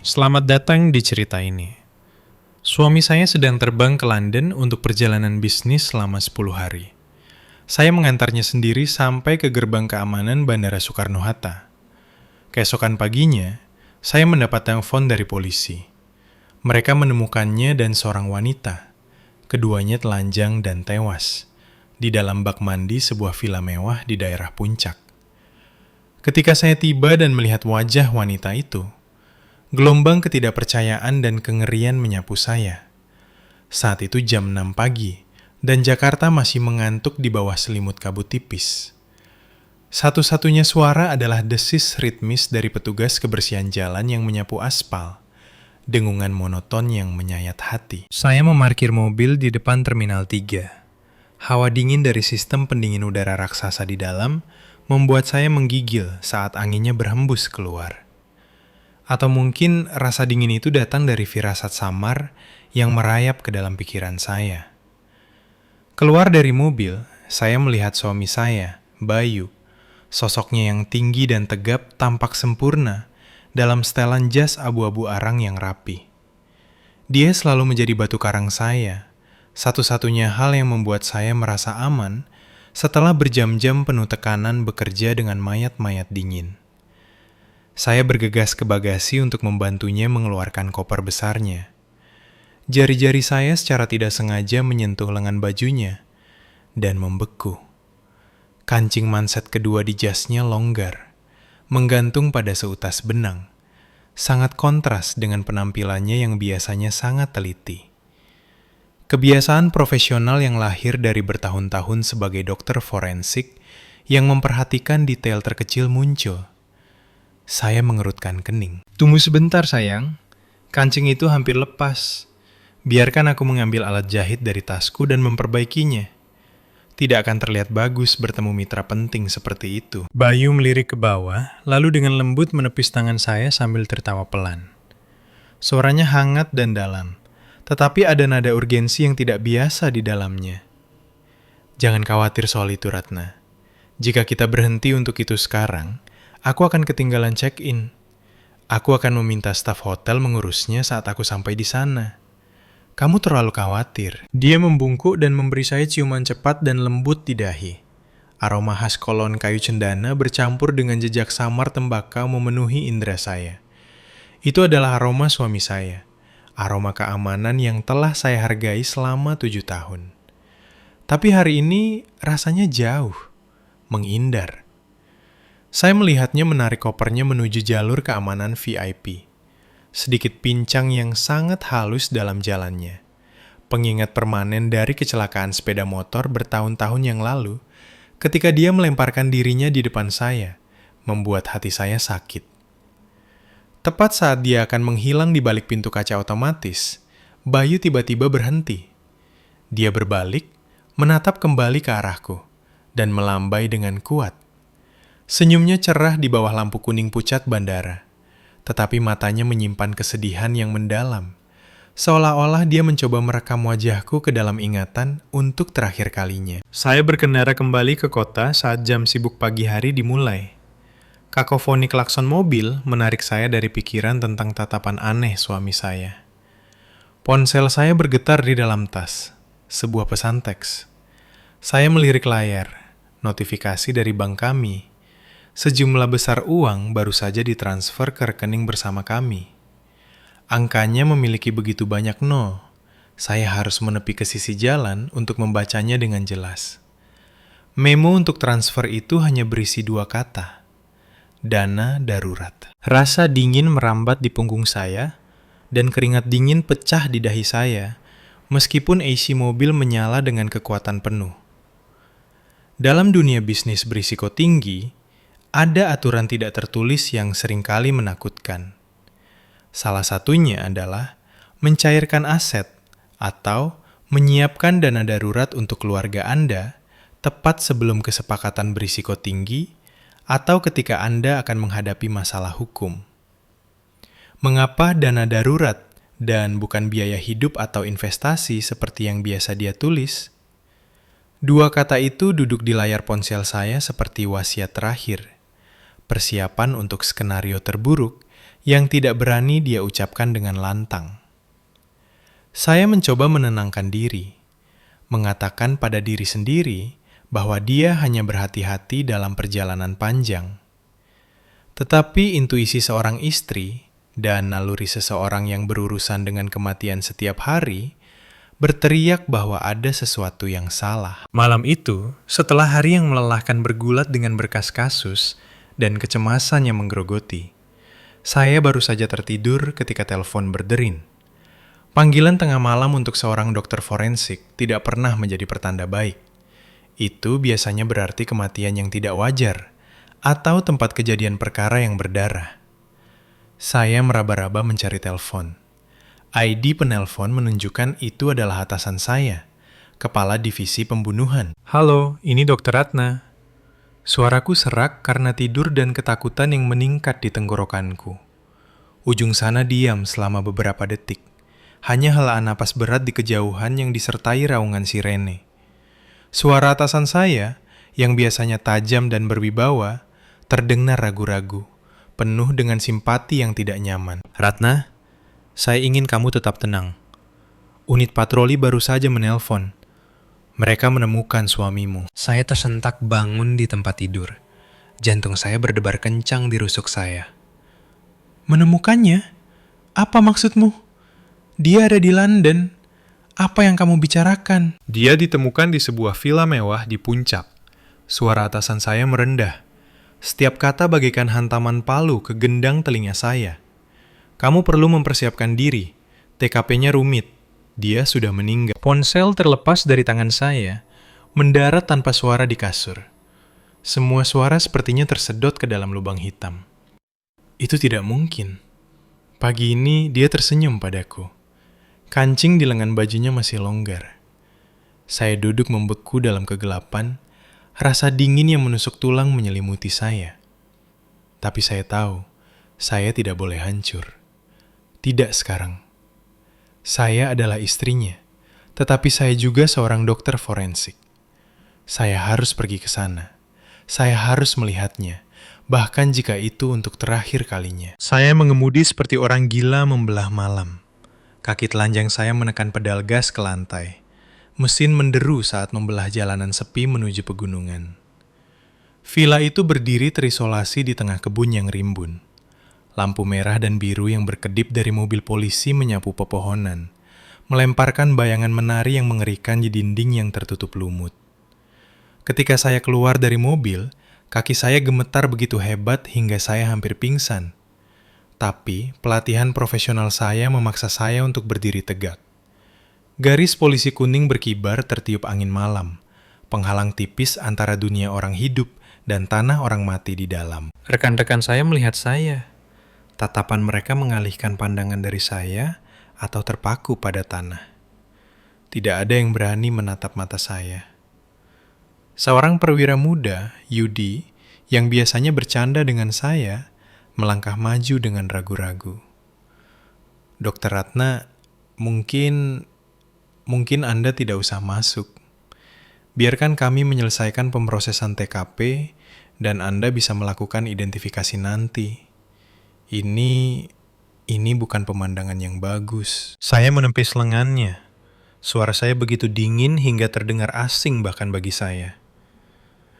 Selamat datang di cerita ini. Suami saya sedang terbang ke London untuk perjalanan bisnis selama 10 hari. Saya mengantarnya sendiri sampai ke gerbang keamanan Bandara Soekarno-Hatta. Keesokan paginya, saya mendapat telepon dari polisi. Mereka menemukannya dan seorang wanita. Keduanya telanjang dan tewas di dalam bak mandi sebuah villa mewah di daerah Puncak. Ketika saya tiba dan melihat wajah wanita itu, gelombang ketidakpercayaan dan kengerian menyapu saya. Saat itu jam 6 pagi, dan Jakarta masih mengantuk di bawah selimut kabut tipis. Satu-satunya suara adalah desis ritmis dari petugas kebersihan jalan yang menyapu aspal, dengungan monoton yang menyayat hati. Saya memarkir mobil di depan Terminal 3. Hawa dingin dari sistem pendingin udara raksasa di dalam membuat saya menggigil saat anginnya berhembus keluar. Atau mungkin rasa dingin itu datang dari firasat samar yang merayap ke dalam pikiran saya. Keluar dari mobil, saya melihat suami saya, Bayu. Sosoknya yang tinggi dan tegap tampak sempurna dalam setelan jas abu-abu arang yang rapi. Dia selalu menjadi batu karang saya, satu-satunya hal yang membuat saya merasa aman setelah berjam-jam penuh tekanan bekerja dengan mayat-mayat dingin. Saya bergegas ke bagasi untuk membantunya mengeluarkan koper besarnya. Jari-jari saya secara tidak sengaja menyentuh lengan bajunya dan membeku. Kancing manset kedua di jasnya longgar, menggantung pada seutas benang. Sangat kontras dengan penampilannya yang biasanya sangat teliti. Kebiasaan profesional yang lahir dari bertahun-tahun sebagai dokter forensik yang memperhatikan detail terkecil muncul. Saya mengerutkan kening. Tunggu sebentar sayang, kancing itu hampir lepas. Biarkan aku mengambil alat jahit dari tasku dan memperbaikinya. Tidak akan terlihat bagus bertemu mitra penting seperti itu. Bayu melirik ke bawah, lalu dengan lembut menepis tangan saya sambil tertawa pelan. Suaranya hangat dan dalam, tetapi ada nada urgensi yang tidak biasa di dalamnya. Jangan khawatir soal itu, Ratna. Jika kita berhenti untuk itu sekarang, aku akan ketinggalan check-in. Aku akan meminta staf hotel mengurusnya saat aku sampai di sana. Kamu terlalu khawatir. Dia membungkuk dan memberi saya ciuman cepat dan lembut di dahi. Aroma khas kolon kayu cendana bercampur dengan jejak samar tembakau memenuhi indera saya. Itu adalah aroma suami saya. Aroma keamanan yang telah saya hargai selama 7 tahun. Tapi hari ini rasanya jauh, menghindar. Saya melihatnya menarik kopernya menuju jalur keamanan VIP. Sedikit pincang yang sangat halus dalam jalannya. Pengingat permanen dari kecelakaan sepeda motor bertahun-tahun yang lalu, ketika dia melemparkan dirinya di depan saya, membuat hati saya sakit. Tepat saat dia akan menghilang di balik pintu kaca otomatis, Bayu tiba-tiba berhenti. Dia berbalik, menatap kembali ke arahku, dan melambai dengan kuat. Senyumnya cerah di bawah lampu kuning pucat bandara. Tetapi matanya menyimpan kesedihan yang mendalam, seolah-olah dia mencoba merekam wajahku ke dalam ingatan untuk terakhir kalinya. Saya berkendara kembali ke kota saat jam sibuk pagi hari dimulai. Kakofoni klakson mobil menarik saya dari pikiran tentang tatapan aneh suami saya. Ponsel saya bergetar di dalam tas, sebuah pesan teks. Saya melirik layar, notifikasi dari bank kami. Sejumlah besar uang baru saja ditransfer ke rekening bersama kami. Angkanya memiliki begitu banyak nol. Saya harus menepi ke sisi jalan untuk membacanya dengan jelas. Memo untuk transfer itu hanya berisi 2 kata. Dana darurat. Rasa dingin merambat di punggung saya, dan keringat dingin pecah di dahi saya, meskipun AC mobil menyala dengan kekuatan penuh. Dalam dunia bisnis berisiko tinggi, ada aturan tidak tertulis yang seringkali menakutkan. Salah satunya adalah mencairkan aset atau menyiapkan dana darurat untuk keluarga Anda tepat sebelum kesepakatan berisiko tinggi atau ketika Anda akan menghadapi masalah hukum. Mengapa dana darurat dan bukan biaya hidup atau investasi seperti yang biasa dia tulis? 2 kata itu duduk di layar ponsel saya seperti wasiat terakhir. Persiapan untuk skenario terburuk yang tidak berani dia ucapkan dengan lantang. Saya mencoba menenangkan diri, mengatakan pada diri sendiri bahwa dia hanya berhati-hati dalam perjalanan panjang. Tetapi intuisi seorang istri dan naluri seseorang yang berurusan dengan kematian setiap hari berteriak bahwa ada sesuatu yang salah. Malam itu, setelah hari yang melelahkan bergulat dengan berkas kasus dan kecemasan yang menggerogoti, saya baru saja tertidur ketika telepon berderin. Panggilan tengah malam untuk seorang dokter forensik tidak pernah menjadi pertanda baik. Itu biasanya berarti kematian yang tidak wajar atau tempat kejadian perkara yang berdarah. Saya meraba-raba mencari telepon. ID penelpon menunjukkan itu adalah atasan saya, Kepala Divisi Pembunuhan. Halo, ini Dr. Ratna. Suaraku serak karena tidur dan ketakutan yang meningkat di tenggorokanku. Ujung sana diam selama beberapa detik. Hanya helaan napas berat di kejauhan yang disertai raungan sirene. Suara atasan saya, yang biasanya tajam dan berwibawa, terdengar ragu-ragu, penuh dengan simpati yang tidak nyaman. Ratna, saya ingin kamu tetap tenang. Unit patroli baru saja menelpon. Mereka menemukan suamimu. Saya tersentak bangun di tempat tidur. Jantung saya berdebar kencang di rusuk saya. Menemukannya? Apa maksudmu? Dia ada di London. Apa yang kamu bicarakan? Dia ditemukan di sebuah villa mewah di puncak. Suara atasan saya merendah. Setiap kata bagaikan hantaman palu ke gendang telinga saya. Kamu perlu mempersiapkan diri. TKP-nya rumit. Dia sudah meninggal. Ponsel terlepas dari tangan saya, mendarat tanpa suara di kasur. Semua suara sepertinya tersedot ke dalam lubang hitam. Itu tidak mungkin. Pagi ini dia tersenyum padaku. Kancing di lengan bajunya masih longgar. Saya duduk membeku dalam kegelapan, rasa dingin yang menusuk tulang menyelimuti saya. Tapi saya tahu, saya tidak boleh hancur. Tidak sekarang. Saya adalah istrinya, tetapi saya juga seorang dokter forensik. Saya harus pergi ke sana. Saya harus melihatnya, bahkan jika itu untuk terakhir kalinya. Saya mengemudi seperti orang gila membelah malam. Kaki telanjang saya menekan pedal gas ke lantai. Mesin menderu saat membelah jalanan sepi menuju pegunungan. Villa itu berdiri terisolasi di tengah kebun yang rimbun. Lampu merah dan biru yang berkedip dari mobil polisi menyapu pepohonan, melemparkan bayangan menari yang mengerikan di dinding yang tertutup lumut. Ketika saya keluar dari mobil, kaki saya gemetar begitu hebat hingga saya hampir pingsan. Tapi, pelatihan profesional saya memaksa saya untuk berdiri tegak. Garis polisi kuning berkibar tertiup angin malam, penghalang tipis antara dunia orang hidup dan tanah orang mati di dalam. Rekan-rekan saya melihat saya. Tatapan mereka mengalihkan pandangan dari saya atau terpaku pada tanah. Tidak ada yang berani menatap mata saya. Seorang perwira muda, Yudi, yang biasanya bercanda dengan saya, melangkah maju dengan ragu-ragu. Dokter Ratna, mungkin Anda tidak usah masuk. Biarkan kami menyelesaikan pemrosesan TKP dan Anda bisa melakukan identifikasi nanti. Ini bukan pemandangan yang bagus. Saya menepis lengannya. Suara saya begitu dingin hingga terdengar asing bahkan bagi saya.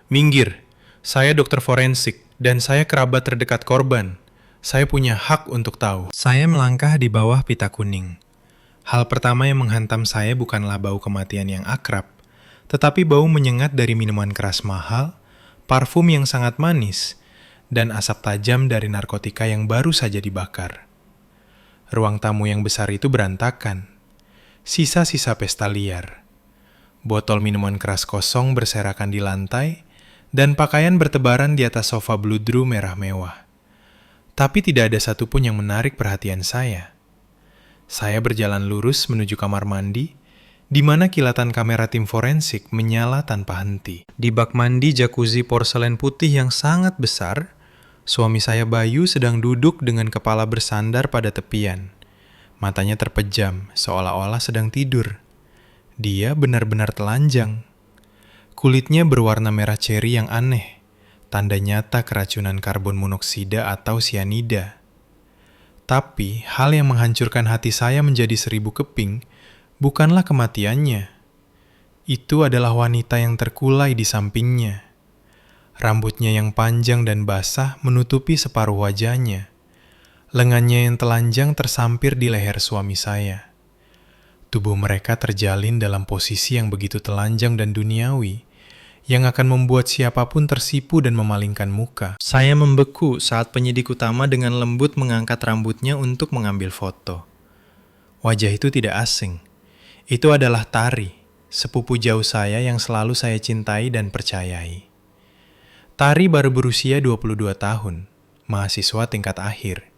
Minggir, saya dokter forensik dan saya kerabat terdekat korban. Saya punya hak untuk tahu. Saya melangkah di bawah pita kuning. Hal pertama yang menghantam saya bukanlah bau kematian yang akrab, tetapi bau menyengat dari minuman keras mahal, parfum yang sangat manis, dan asap tajam dari narkotika yang baru saja dibakar. Ruang tamu yang besar itu berantakan. Sisa-sisa pesta liar. Botol minuman keras kosong berserakan di lantai, dan pakaian bertebaran di atas sofa bludru merah mewah. Tapi tidak ada satupun yang menarik perhatian saya. Saya berjalan lurus menuju kamar mandi, di mana kilatan kamera tim forensik menyala tanpa henti. Di bak mandi jacuzzi porselen putih yang sangat besar, suami saya Bayu sedang duduk dengan kepala bersandar pada tepian. Matanya terpejam, seolah-olah sedang tidur. Dia benar-benar telanjang. Kulitnya berwarna merah ceri yang aneh, tanda nyata keracunan karbon monoksida atau sianida. Tetapi hal yang menghancurkan hati saya menjadi 1000 keping bukanlah kematiannya. Itu adalah wanita yang terkulai di sampingnya. Rambutnya yang panjang dan basah menutupi separuh wajahnya. Lengannya yang telanjang tersampir di leher suami saya. Tubuh mereka terjalin dalam posisi yang begitu telanjang dan duniawi, yang akan membuat siapapun tersipu dan memalingkan muka. Saya membeku saat penyidik utama dengan lembut mengangkat rambutnya untuk mengambil foto. Wajah itu tidak asing. Itu adalah Tari, sepupu jauh saya yang selalu saya cintai dan percayai. Tari baru berusia 22 tahun, mahasiswa tingkat akhir.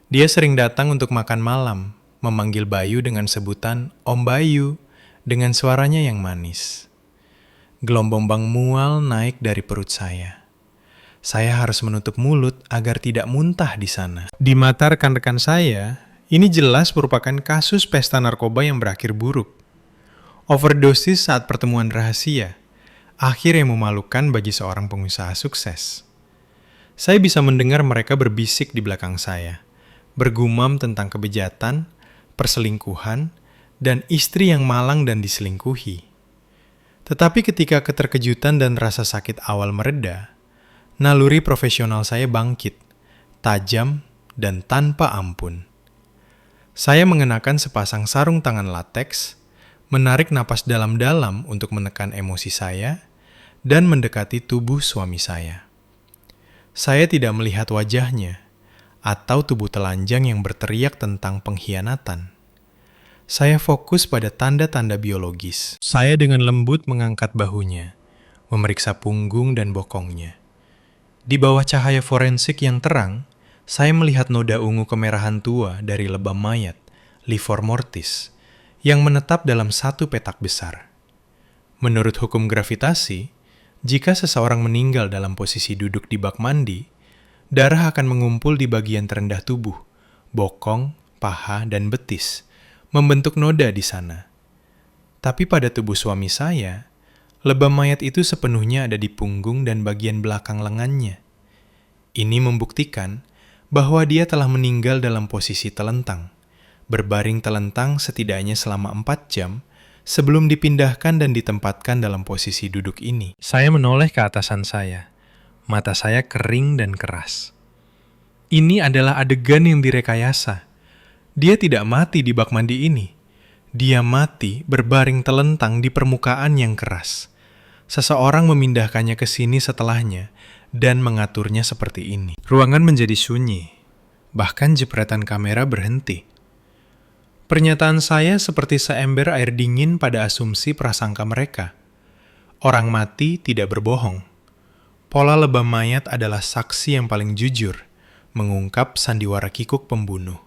Dia sering datang untuk makan malam, memanggil Bayu dengan sebutan Om Bayu, dengan suaranya yang manis. Gelombang bang mual naik dari perut saya. Saya harus menutup mulut agar tidak muntah di sana. Di mata rekan-rekan saya, ini jelas merupakan kasus pesta narkoba yang berakhir buruk. Overdosis saat pertemuan rahasia, akhir yang memalukan bagi seorang pengusaha sukses. Saya bisa mendengar mereka berbisik di belakang saya, bergumam tentang kebejatan, perselingkuhan, dan istri yang malang dan diselingkuhi. Tetapi ketika keterkejutan dan rasa sakit awal mereda, naluri profesional saya bangkit, tajam dan tanpa ampun. Saya mengenakan sepasang sarung tangan lateks, menarik napas dalam-dalam untuk menekan emosi saya, dan mendekati tubuh suami saya. Saya tidak melihat wajahnya, atau tubuh telanjang yang berteriak tentang pengkhianatan. Saya fokus pada tanda-tanda biologis. Saya dengan lembut mengangkat bahunya, memeriksa punggung dan bokongnya. Di bawah cahaya forensik yang terang, saya melihat noda ungu kemerahan tua dari lebam mayat, livor mortis, yang menetap dalam satu petak besar. Menurut hukum gravitasi, jika seseorang meninggal dalam posisi duduk di bak mandi, darah akan mengumpul di bagian terendah tubuh, bokong, paha, dan betis, membentuk noda di sana. Tapi pada tubuh suami saya, lebam mayat itu sepenuhnya ada di punggung dan bagian belakang lengannya. Ini membuktikan bahwa dia telah meninggal dalam posisi telentang, berbaring telentang setidaknya selama 4 jam sebelum dipindahkan dan ditempatkan dalam posisi duduk ini. Saya menoleh ke atasan saya. Mata saya kering dan keras. Ini adalah adegan yang direkayasa. Dia tidak mati di bak mandi ini. Dia mati berbaring telentang di permukaan yang keras. Seseorang memindahkannya ke sini setelahnya dan mengaturnya seperti ini. Ruangan menjadi sunyi. Bahkan jepretan kamera berhenti. Pernyataan saya seperti seember air dingin pada asumsi prasangka mereka. Orang mati tidak berbohong. Pola lebam mayat adalah saksi yang paling jujur, mengungkap sandiwara kikuk pembunuh.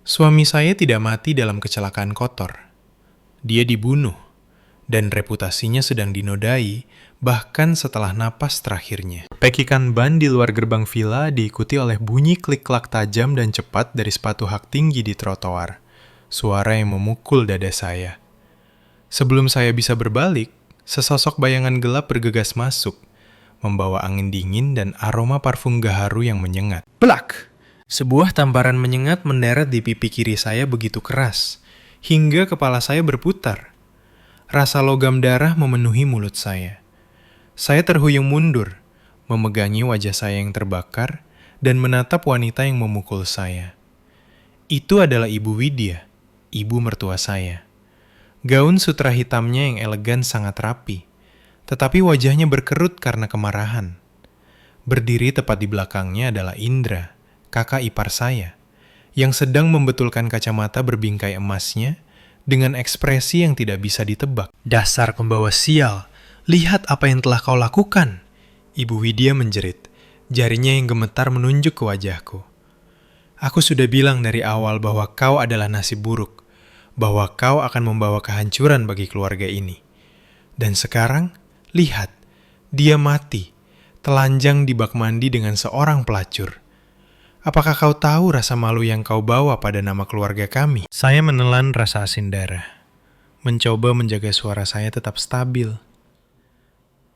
Suami saya tidak mati dalam kecelakaan kotor. Dia dibunuh, dan reputasinya sedang dinodai, bahkan setelah napas terakhirnya. Pekikan ban di luar gerbang villa diikuti oleh bunyi klik-klak tajam dan cepat dari sepatu hak tinggi di trotoar, suara yang memukul dada saya. Sebelum saya bisa berbalik, sesosok bayangan gelap bergegas masuk, membawa angin dingin dan aroma parfum gaharu yang menyengat. Blak! Sebuah tamparan menyengat mendarat di pipi kiri saya begitu keras, hingga kepala saya berputar. Rasa logam darah memenuhi mulut saya. Saya terhuyung mundur, memegangi wajah saya yang terbakar, dan menatap wanita yang memukul saya. Itu adalah Ibu Widya, ibu mertua saya. Gaun sutra hitamnya yang elegan sangat rapi, tetapi wajahnya berkerut karena kemarahan. Berdiri tepat di belakangnya adalah Indra, kakak ipar saya, yang sedang membetulkan kacamata berbingkai emasnya dengan ekspresi yang tidak bisa ditebak. Dasar pembawa sial, lihat apa yang telah kau lakukan. Ibu Widya menjerit, jarinya yang gemetar menunjuk ke wajahku. Aku sudah bilang dari awal bahwa kau adalah nasib buruk, bahwa kau akan membawa kehancuran bagi keluarga ini. Dan sekarang, lihat, dia mati, telanjang di bak mandi dengan seorang pelacur. Apakah kau tahu rasa malu yang kau bawa pada nama keluarga kami? Saya menelan rasa asin darah, mencoba menjaga suara saya tetap stabil.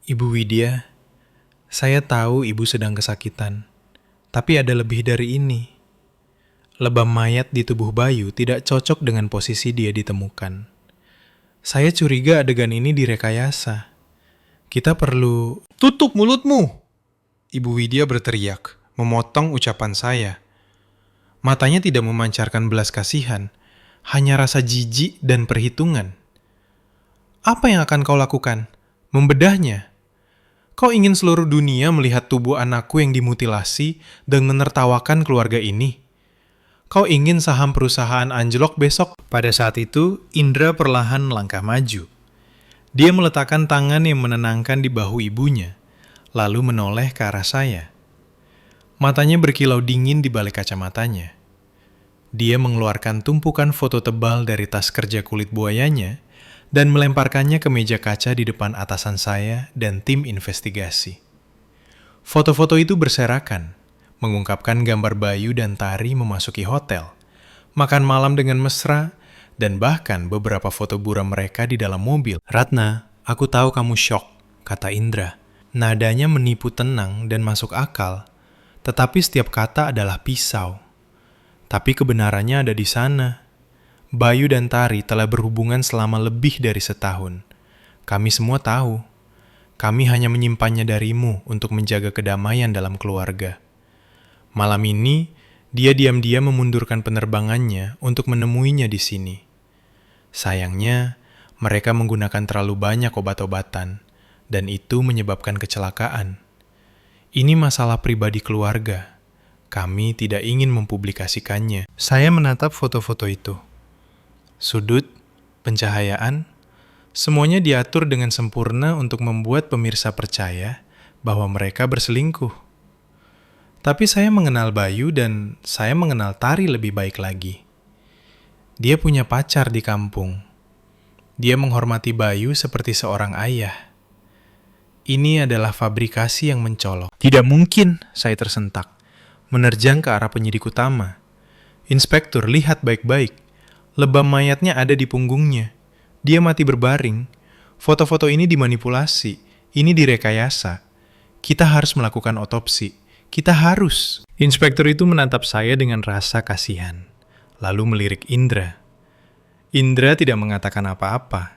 Ibu Widya, saya tahu ibu sedang kesakitan, tapi ada lebih dari ini. Lebam mayat di tubuh Bayu tidak cocok dengan posisi dia ditemukan. Saya curiga adegan ini direkayasa. Kita perlu... Tutup mulutmu! Ibu Widya berteriak, memotong ucapan saya. Matanya tidak memancarkan belas kasihan, hanya rasa jijik dan perhitungan. Apa yang akan kau lakukan? Membedahnya? Kau ingin seluruh dunia melihat tubuh anakku yang dimutilasi dan menertawakan keluarga ini? Kau ingin saham perusahaan anjlok besok? Pada saat itu, Indra perlahan melangkah maju. Dia meletakkan tangan yang menenangkan di bahu ibunya, lalu menoleh ke arah saya. Matanya berkilau dingin di balik kacamatanya. Dia mengeluarkan tumpukan foto tebal dari tas kerja kulit buayanya dan melemparkannya ke meja kaca di depan atasan saya dan tim investigasi. Foto-foto itu berserakan, mengungkapkan gambar Bayu dan Tari memasuki hotel, makan malam dengan mesra, dan bahkan beberapa foto buram mereka di dalam mobil. Ratna, aku tahu kamu syok, kata Indra. Nadanya menipu tenang dan masuk akal, tetapi setiap kata adalah pisau. Tapi kebenarannya ada di sana. Bayu dan Tari telah berhubungan selama lebih dari setahun. Kami semua tahu. Kami hanya menyimpannya darimu untuk menjaga kedamaian dalam keluarga. Malam ini, dia diam-diam memundurkan penerbangannya untuk menemuinya di sini. Sayangnya, mereka menggunakan terlalu banyak obat-obatan, dan itu menyebabkan kecelakaan. Ini masalah pribadi keluarga. Kami tidak ingin mempublikasikannya. Saya menatap foto-foto itu. Sudut, pencahayaan, semuanya diatur dengan sempurna untuk membuat pemirsa percaya bahwa mereka berselingkuh. Tapi saya mengenal Bayu dan saya mengenal Tari lebih baik lagi. Dia punya pacar di kampung. Dia menghormati Bayu seperti seorang ayah. Ini adalah fabrikasi yang mencolok. Tidak mungkin, saya tersentak. Menerjang ke arah penyidik utama. Inspektur, lihat baik-baik. Lebam mayatnya ada di punggungnya. Dia mati berbaring. Foto-foto ini dimanipulasi. Ini direkayasa. Kita harus melakukan otopsi. Kita harus. Inspektur itu menatap saya dengan rasa kasihan, lalu melirik Indra. Indra tidak mengatakan apa-apa.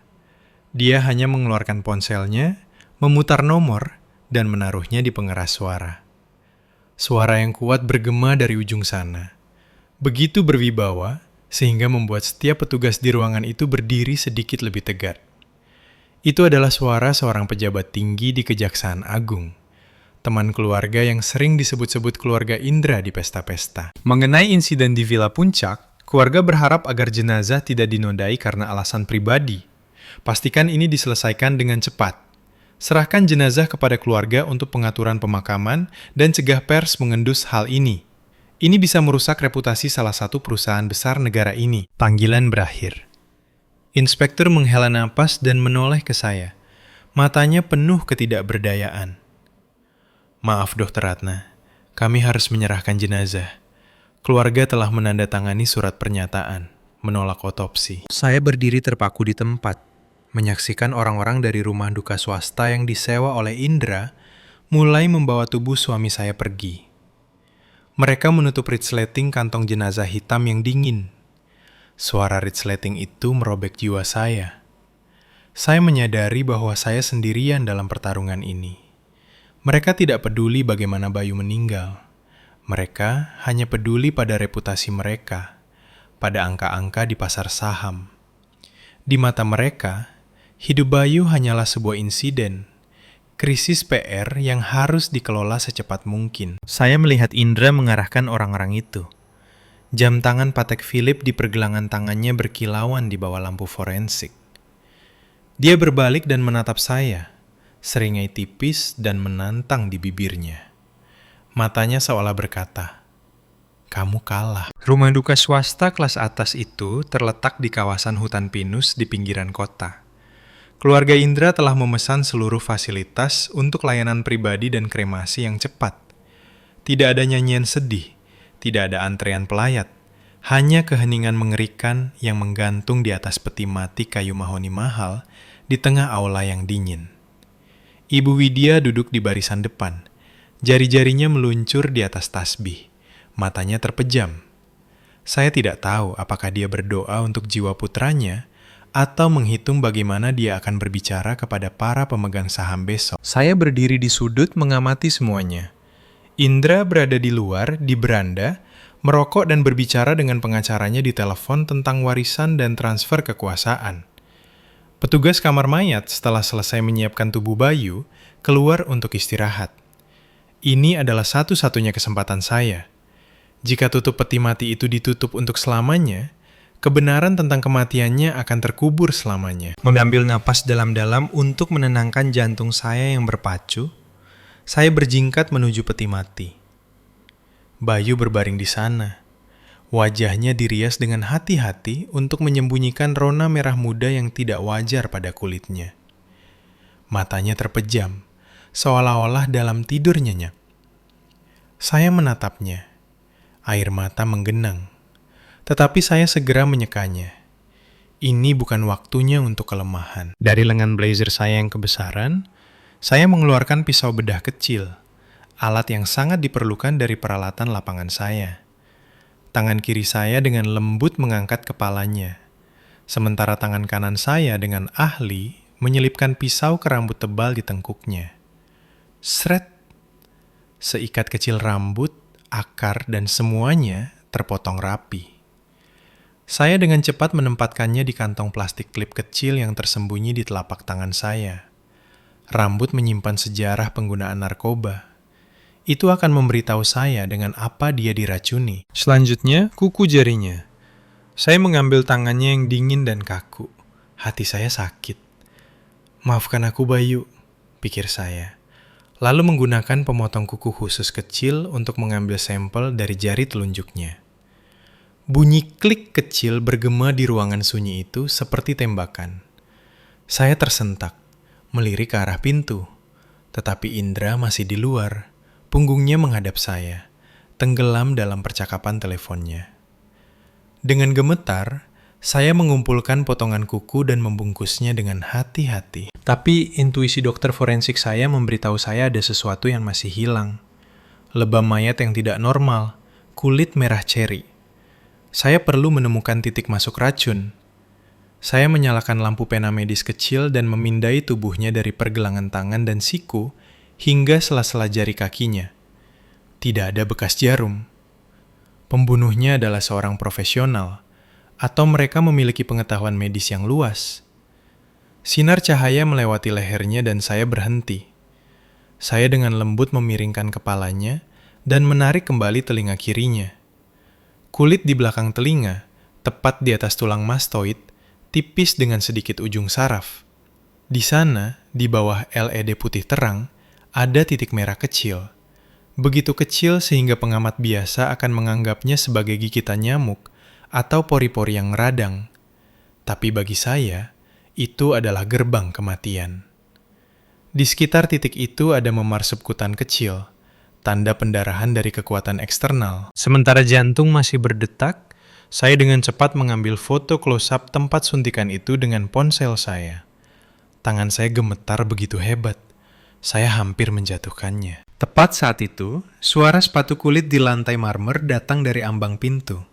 Dia hanya mengeluarkan ponselnya, memutar nomor, dan menaruhnya di pengeras suara. Suara yang kuat bergema dari ujung sana. Begitu berwibawa, sehingga membuat setiap petugas di ruangan itu berdiri sedikit lebih tegak. Itu adalah suara seorang pejabat tinggi di Kejaksaan Agung. Teman keluarga yang sering disebut-sebut keluarga Indra di pesta-pesta. Mengenai insiden di Villa Puncak, keluarga berharap agar jenazah tidak dinodai karena alasan pribadi. Pastikan ini diselesaikan dengan cepat. Serahkan jenazah kepada keluarga untuk pengaturan pemakaman dan cegah pers mengendus hal ini. Ini bisa merusak reputasi salah satu perusahaan besar negara ini. Panggilan berakhir. Inspektur menghela napas dan menoleh ke saya. Matanya penuh ketidakberdayaan. Maaf, Dr. Ratna. Kami harus menyerahkan jenazah. Keluarga telah menandatangani surat pernyataan, menolak otopsi. Saya berdiri terpaku di tempat, menyaksikan orang-orang dari rumah duka swasta yang disewa oleh Indra mulai membawa tubuh suami saya pergi. Mereka menutup resleting kantong jenazah hitam yang dingin. Suara resleting itu merobek jiwa saya. Saya menyadari bahwa saya sendirian dalam pertarungan ini. Mereka tidak peduli bagaimana Bayu meninggal. Mereka hanya peduli pada reputasi mereka, pada angka-angka di pasar saham. Di mata mereka, hidup Bayu hanyalah sebuah insiden, krisis PR yang harus dikelola secepat mungkin. Saya melihat Indra mengarahkan orang-orang itu. Jam tangan Patek Philippe di pergelangan tangannya berkilauan di bawah lampu forensik. Dia berbalik dan menatap saya, seringai tipis dan menantang di bibirnya. Matanya seolah berkata, "Kamu kalah." Rumah duka swasta kelas atas itu terletak di kawasan hutan pinus di pinggiran kota. Keluarga Indra telah memesan seluruh fasilitas untuk layanan pribadi dan kremasi yang cepat. Tidak ada nyanyian sedih, tidak ada antrean pelayat, hanya keheningan mengerikan yang menggantung di atas peti mati kayu mahoni mahal di tengah aula yang dingin. Ibu Widya duduk di barisan depan. Jari-jarinya meluncur di atas tasbih. Matanya terpejam. Saya tidak tahu apakah dia berdoa untuk jiwa putranya atau menghitung bagaimana dia akan berbicara kepada para pemegang saham besok. Saya berdiri di sudut mengamati semuanya. Indra berada di luar, di beranda, merokok dan berbicara dengan pengacaranya di telepon tentang warisan dan transfer kekuasaan. Petugas kamar mayat setelah selesai menyiapkan tubuh Bayu, keluar untuk istirahat. Ini adalah satu-satunya kesempatan saya. Jika tutup peti mati itu ditutup untuk selamanya, kebenaran tentang kematiannya akan terkubur selamanya. Mengambil napas dalam-dalam untuk menenangkan jantung saya yang berpacu, saya berjingkat menuju peti mati. Bayu berbaring di sana. Wajahnya dirias dengan hati-hati untuk menyembunyikan rona merah muda yang tidak wajar pada kulitnya. Matanya terpejam, seolah-olah dalam tidur nyenyak. Saya menatapnya. Air mata menggenang. Tetapi saya segera menyekanya. Ini bukan waktunya untuk kelemahan. Dari lengan blazer saya yang kebesaran, saya mengeluarkan pisau bedah kecil, alat yang sangat diperlukan dari peralatan lapangan saya. Tangan kiri saya dengan lembut mengangkat kepalanya, sementara tangan kanan saya dengan ahli menyelipkan pisau ke rambut tebal di tengkuknya. Sret! Seikat kecil rambut, akar, dan semuanya terpotong rapi. Saya dengan cepat menempatkannya di kantong plastik klip kecil yang tersembunyi di telapak tangan saya. Rambut menyimpan sejarah penggunaan narkoba. Itu akan memberitahu saya dengan apa dia diracuni. Selanjutnya, kuku jarinya. Saya mengambil tangannya yang dingin dan kaku. Hati saya sakit. Maafkan aku, Bayu, pikir saya. Lalu menggunakan pemotong kuku khusus kecil untuk mengambil sampel dari jari telunjuknya. Bunyi klik kecil bergema di ruangan sunyi itu seperti tembakan. Saya tersentak, melirik ke arah pintu. Tetapi Indra masih di luar, punggungnya menghadap saya, tenggelam dalam percakapan teleponnya. Dengan gemetar, saya mengumpulkan potongan kuku dan membungkusnya dengan hati-hati. Tapi intuisi dokter forensik saya memberitahu saya ada sesuatu yang masih hilang. Lebam mayat yang tidak normal, kulit merah ceri. Saya perlu menemukan titik masuk racun. Saya menyalakan lampu pena medis kecil dan memindai tubuhnya dari pergelangan tangan dan siku hingga sela-sela jari kakinya. Tidak ada bekas jarum. Pembunuhnya adalah seorang profesional, atau mereka memiliki pengetahuan medis yang luas. Sinar cahaya melewati lehernya dan saya berhenti. Saya dengan lembut memiringkan kepalanya dan menarik kembali telinga kirinya. Kulit di belakang telinga, tepat di atas tulang mastoid, tipis dengan sedikit ujung saraf. Di sana, di bawah LED putih terang, ada titik merah kecil. Begitu kecil sehingga pengamat biasa akan menganggapnya sebagai gigitan nyamuk atau pori-pori yang radang. Tapi bagi saya, itu adalah gerbang kematian. Di sekitar titik itu ada memar subkutan kecil, tanda pendarahan dari kekuatan eksternal. Sementara jantung masih berdetak, saya dengan cepat mengambil foto close-up tempat suntikan itu dengan ponsel saya. Tangan saya gemetar begitu hebat, saya hampir menjatuhkannya. Tepat saat itu, suara sepatu kulit di lantai marmer datang dari ambang pintu.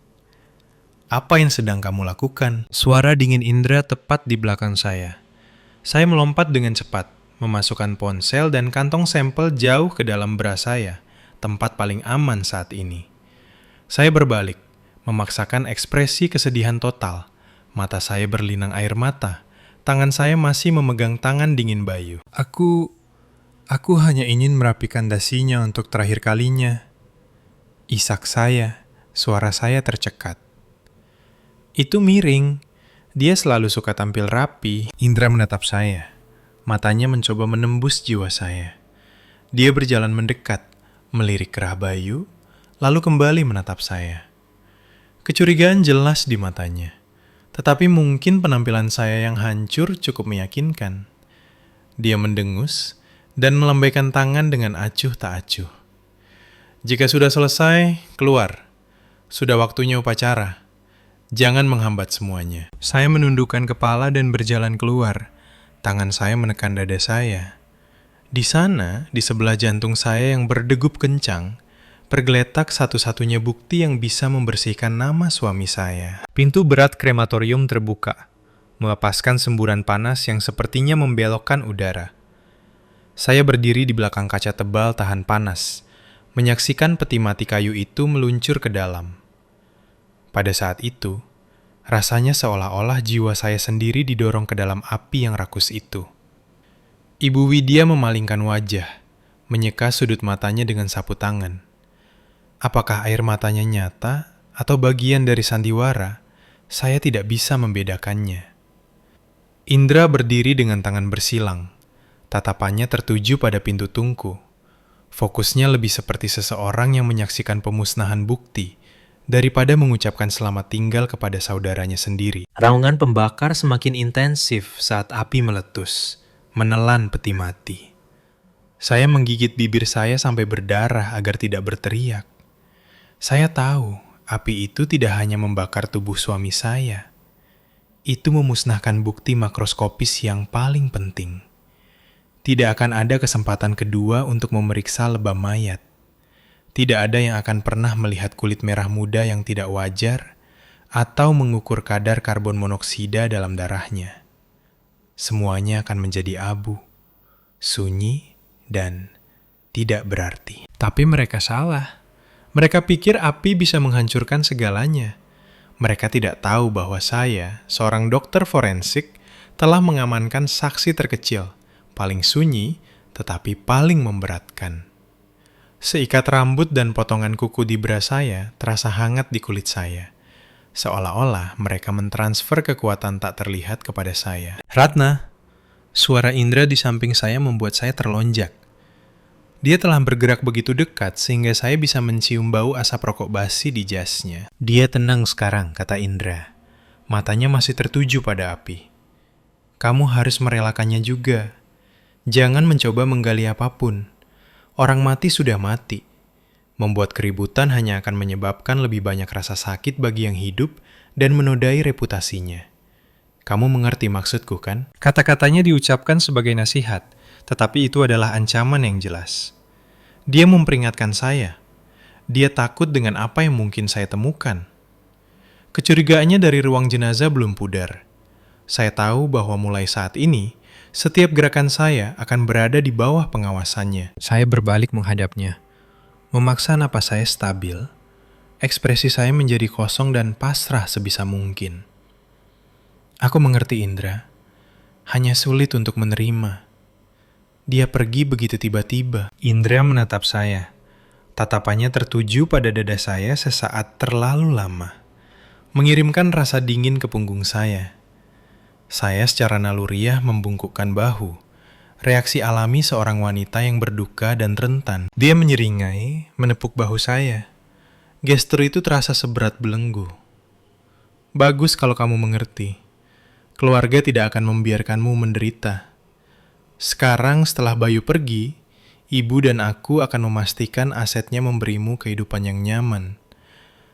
Apa yang sedang kamu lakukan? Suara dingin Indra tepat di belakang saya. Saya melompat dengan cepat, memasukkan ponsel dan kantong sampel jauh ke dalam bra saya, tempat paling aman saat ini. Saya berbalik, memaksakan ekspresi kesedihan total. Mata saya berlinang air mata. Tangan saya masih memegang tangan dingin Bayu. Aku hanya ingin merapikan dasinya untuk terakhir kalinya. Isak saya, suara saya tercekat. Itu miring. Dia selalu suka tampil rapi. Indra menatap saya. Matanya mencoba menembus jiwa saya. Dia berjalan mendekat, melirik kerah Bayu, lalu kembali menatap saya. Kecurigaan jelas di matanya. Tetapi mungkin penampilan saya yang hancur cukup meyakinkan. Dia mendengus dan melambaikan tangan dengan acuh tak acuh. Jika sudah selesai, keluar. Sudah waktunya upacara. Jangan menghambat semuanya. Saya menundukkan kepala dan berjalan keluar. Tangan saya menekan dada saya. Di sana, di sebelah jantung saya yang berdegup kencang, pergeletak satu-satunya bukti yang bisa membersihkan nama suami saya. Pintu berat krematorium terbuka, melepaskan semburan panas yang sepertinya membelokkan udara. Saya berdiri di belakang kaca tebal tahan panas, menyaksikan peti mati kayu itu meluncur ke dalam. Pada saat itu, rasanya seolah-olah jiwa saya sendiri didorong ke dalam api yang rakus itu. Ibu Widya memalingkan wajah, menyeka sudut matanya dengan sapu tangan. Apakah air matanya nyata atau bagian dari sandiwara? Saya tidak bisa membedakannya. Indra berdiri dengan tangan bersilang. Tatapannya tertuju pada pintu tungku. Fokusnya lebih seperti seseorang yang menyaksikan pemusnahan bukti daripada mengucapkan selamat tinggal kepada saudaranya sendiri. Raungan pembakar semakin intensif saat api meletus, menelan peti mati. Saya menggigit bibir saya sampai berdarah agar tidak berteriak. Saya tahu api itu tidak hanya membakar tubuh suami saya. Itu memusnahkan bukti makroskopis yang paling penting. Tidak akan ada kesempatan kedua untuk memeriksa lebam mayat. Tidak ada yang akan pernah melihat kulit merah muda yang tidak wajar atau mengukur kadar karbon monoksida dalam darahnya. Semuanya akan menjadi abu, sunyi, dan tidak berarti. Tapi mereka salah. Mereka pikir api bisa menghancurkan segalanya. Mereka tidak tahu bahwa saya, seorang dokter forensik, telah mengamankan saksi terkecil, paling sunyi, tetapi paling memberatkan. Seikat rambut dan potongan kuku di bra saya terasa hangat di kulit saya. Seolah-olah mereka mentransfer kekuatan tak terlihat kepada saya. Ratna, suara Indra di samping saya membuat saya terlonjak. Dia telah bergerak begitu dekat sehingga saya bisa mencium bau asap rokok basi di jasnya. Dia tenang sekarang, kata Indra. Matanya masih tertuju pada api. Kamu harus merelakannya juga. Jangan mencoba menggali apapun. Orang mati sudah mati. Membuat keributan hanya akan menyebabkan lebih banyak rasa sakit bagi yang hidup dan menodai reputasinya. Kamu mengerti maksudku, kan? Kata-katanya diucapkan sebagai nasihat, tetapi itu adalah ancaman yang jelas. Dia memperingatkan saya. Dia takut dengan apa yang mungkin saya temukan. Kecurigaannya dari ruang jenazah belum pudar. Saya tahu bahwa mulai saat ini, setiap gerakan saya akan berada di bawah pengawasannya. Saya berbalik menghadapnya. Memaksa napas saya stabil, ekspresi saya menjadi kosong dan pasrah sebisa mungkin. Aku mengerti Indra, hanya sulit untuk menerima. Dia pergi begitu tiba-tiba. Indra menatap saya. Tatapannya tertuju pada dada saya sesaat terlalu lama, mengirimkan rasa dingin ke punggung saya. Saya secara naluriah membungkukkan bahu, reaksi alami seorang wanita yang berduka dan rentan. Dia menyeringai, menepuk bahu saya. Gestur itu terasa seberat belenggu. Bagus kalau kamu mengerti. Keluarga tidak akan membiarkanmu menderita. Sekarang setelah Bayu pergi, ibu dan aku akan memastikan asetnya memberimu kehidupan yang nyaman.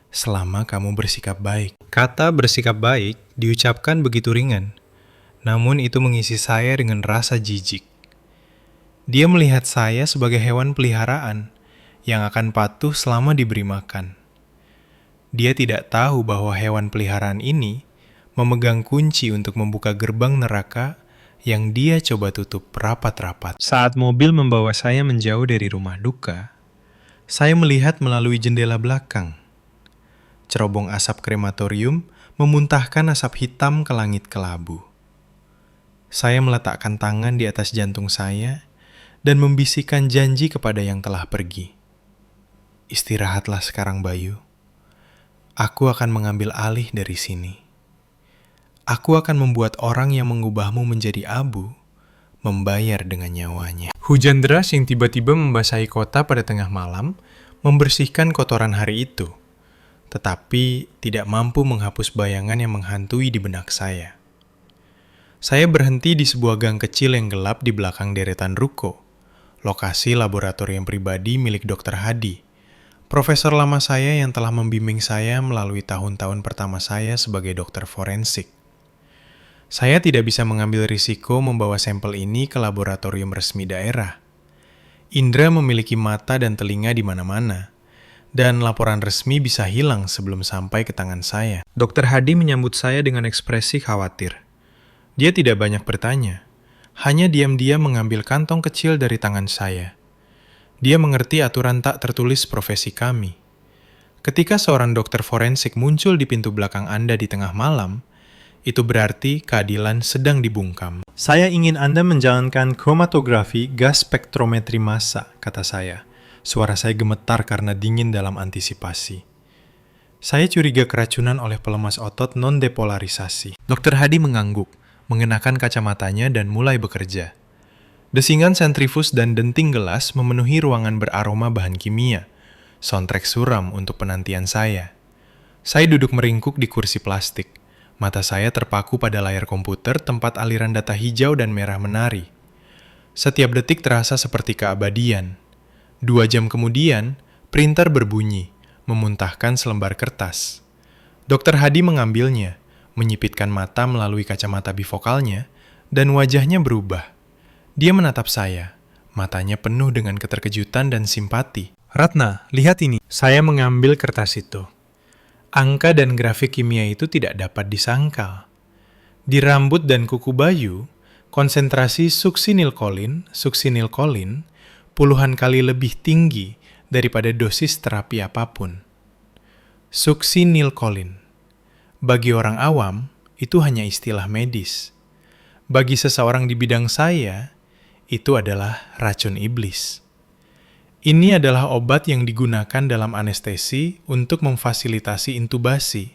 Selama kamu bersikap baik. Kata bersikap baik diucapkan begitu ringan. Namun itu mengisi saya dengan rasa jijik. Dia melihat saya sebagai hewan peliharaan yang akan patuh selama diberi makan. Dia tidak tahu bahwa hewan peliharaan ini memegang kunci untuk membuka gerbang neraka yang dia coba tutup rapat-rapat. Saat mobil membawa saya menjauh dari rumah duka, saya melihat melalui jendela belakang. Cerobong asap krematorium memuntahkan asap hitam ke langit kelabu. Saya meletakkan tangan di atas jantung saya dan membisikkan janji kepada yang telah pergi. Istirahatlah sekarang, Bayu. Aku akan mengambil alih dari sini. Aku akan membuat orang yang mengubahmu menjadi abu membayar dengan nyawanya. Hujan deras yang tiba-tiba membasahi kota pada tengah malam membersihkan kotoran hari itu, tetapi tidak mampu menghapus bayangan yang menghantui di benak saya. Saya berhenti di sebuah gang kecil yang gelap di belakang deretan ruko, lokasi laboratorium pribadi milik Dr. Hadi, profesor lama saya yang telah membimbing saya melalui tahun-tahun pertama saya sebagai dokter forensik. Saya tidak bisa mengambil risiko membawa sampel ini ke laboratorium resmi daerah. Indra memiliki mata dan telinga di mana-mana, dan laporan resmi bisa hilang sebelum sampai ke tangan saya. Dokter Hadi menyambut saya dengan ekspresi khawatir. Dia tidak banyak bertanya, hanya diam-diam mengambil kantong kecil dari tangan saya. Dia mengerti aturan tak tertulis profesi kami. Ketika seorang dokter forensik muncul di pintu belakang Anda di tengah malam, itu berarti keadilan sedang dibungkam. Saya ingin Anda menjalankan kromatografi gas spektrometri massa, kata saya. Suara saya gemetar karena dingin dalam antisipasi. Saya curiga keracunan oleh pelemas otot non-depolarisasi. Dokter Hadi mengangguk, mengenakan kacamatanya dan mulai bekerja. Desingan sentrifus dan denting gelas memenuhi ruangan beraroma bahan kimia. Soundtrack suram untuk penantian saya. Saya duduk meringkuk di kursi plastik. Mata saya terpaku pada layar komputer tempat aliran data hijau dan merah menari. Setiap detik terasa seperti keabadian. 2 jam kemudian, printer berbunyi, memuntahkan selembar kertas. Dokter Hadi mengambilnya, menyipitkan mata melalui kacamata bifokalnya, dan wajahnya berubah. Dia menatap saya, matanya penuh dengan keterkejutan dan simpati. Ratna, lihat ini. Saya mengambil kertas itu. Angka dan grafik kimia itu tidak dapat disangkal. Di rambut dan kuku Bayu, konsentrasi suksinilkolin puluhan kali lebih tinggi daripada dosis terapi apapun. Suksinilkolin. Bagi orang awam, itu hanya istilah medis. Bagi seseorang di bidang saya, itu adalah racun iblis. Ini adalah obat yang digunakan dalam anestesi untuk memfasilitasi intubasi,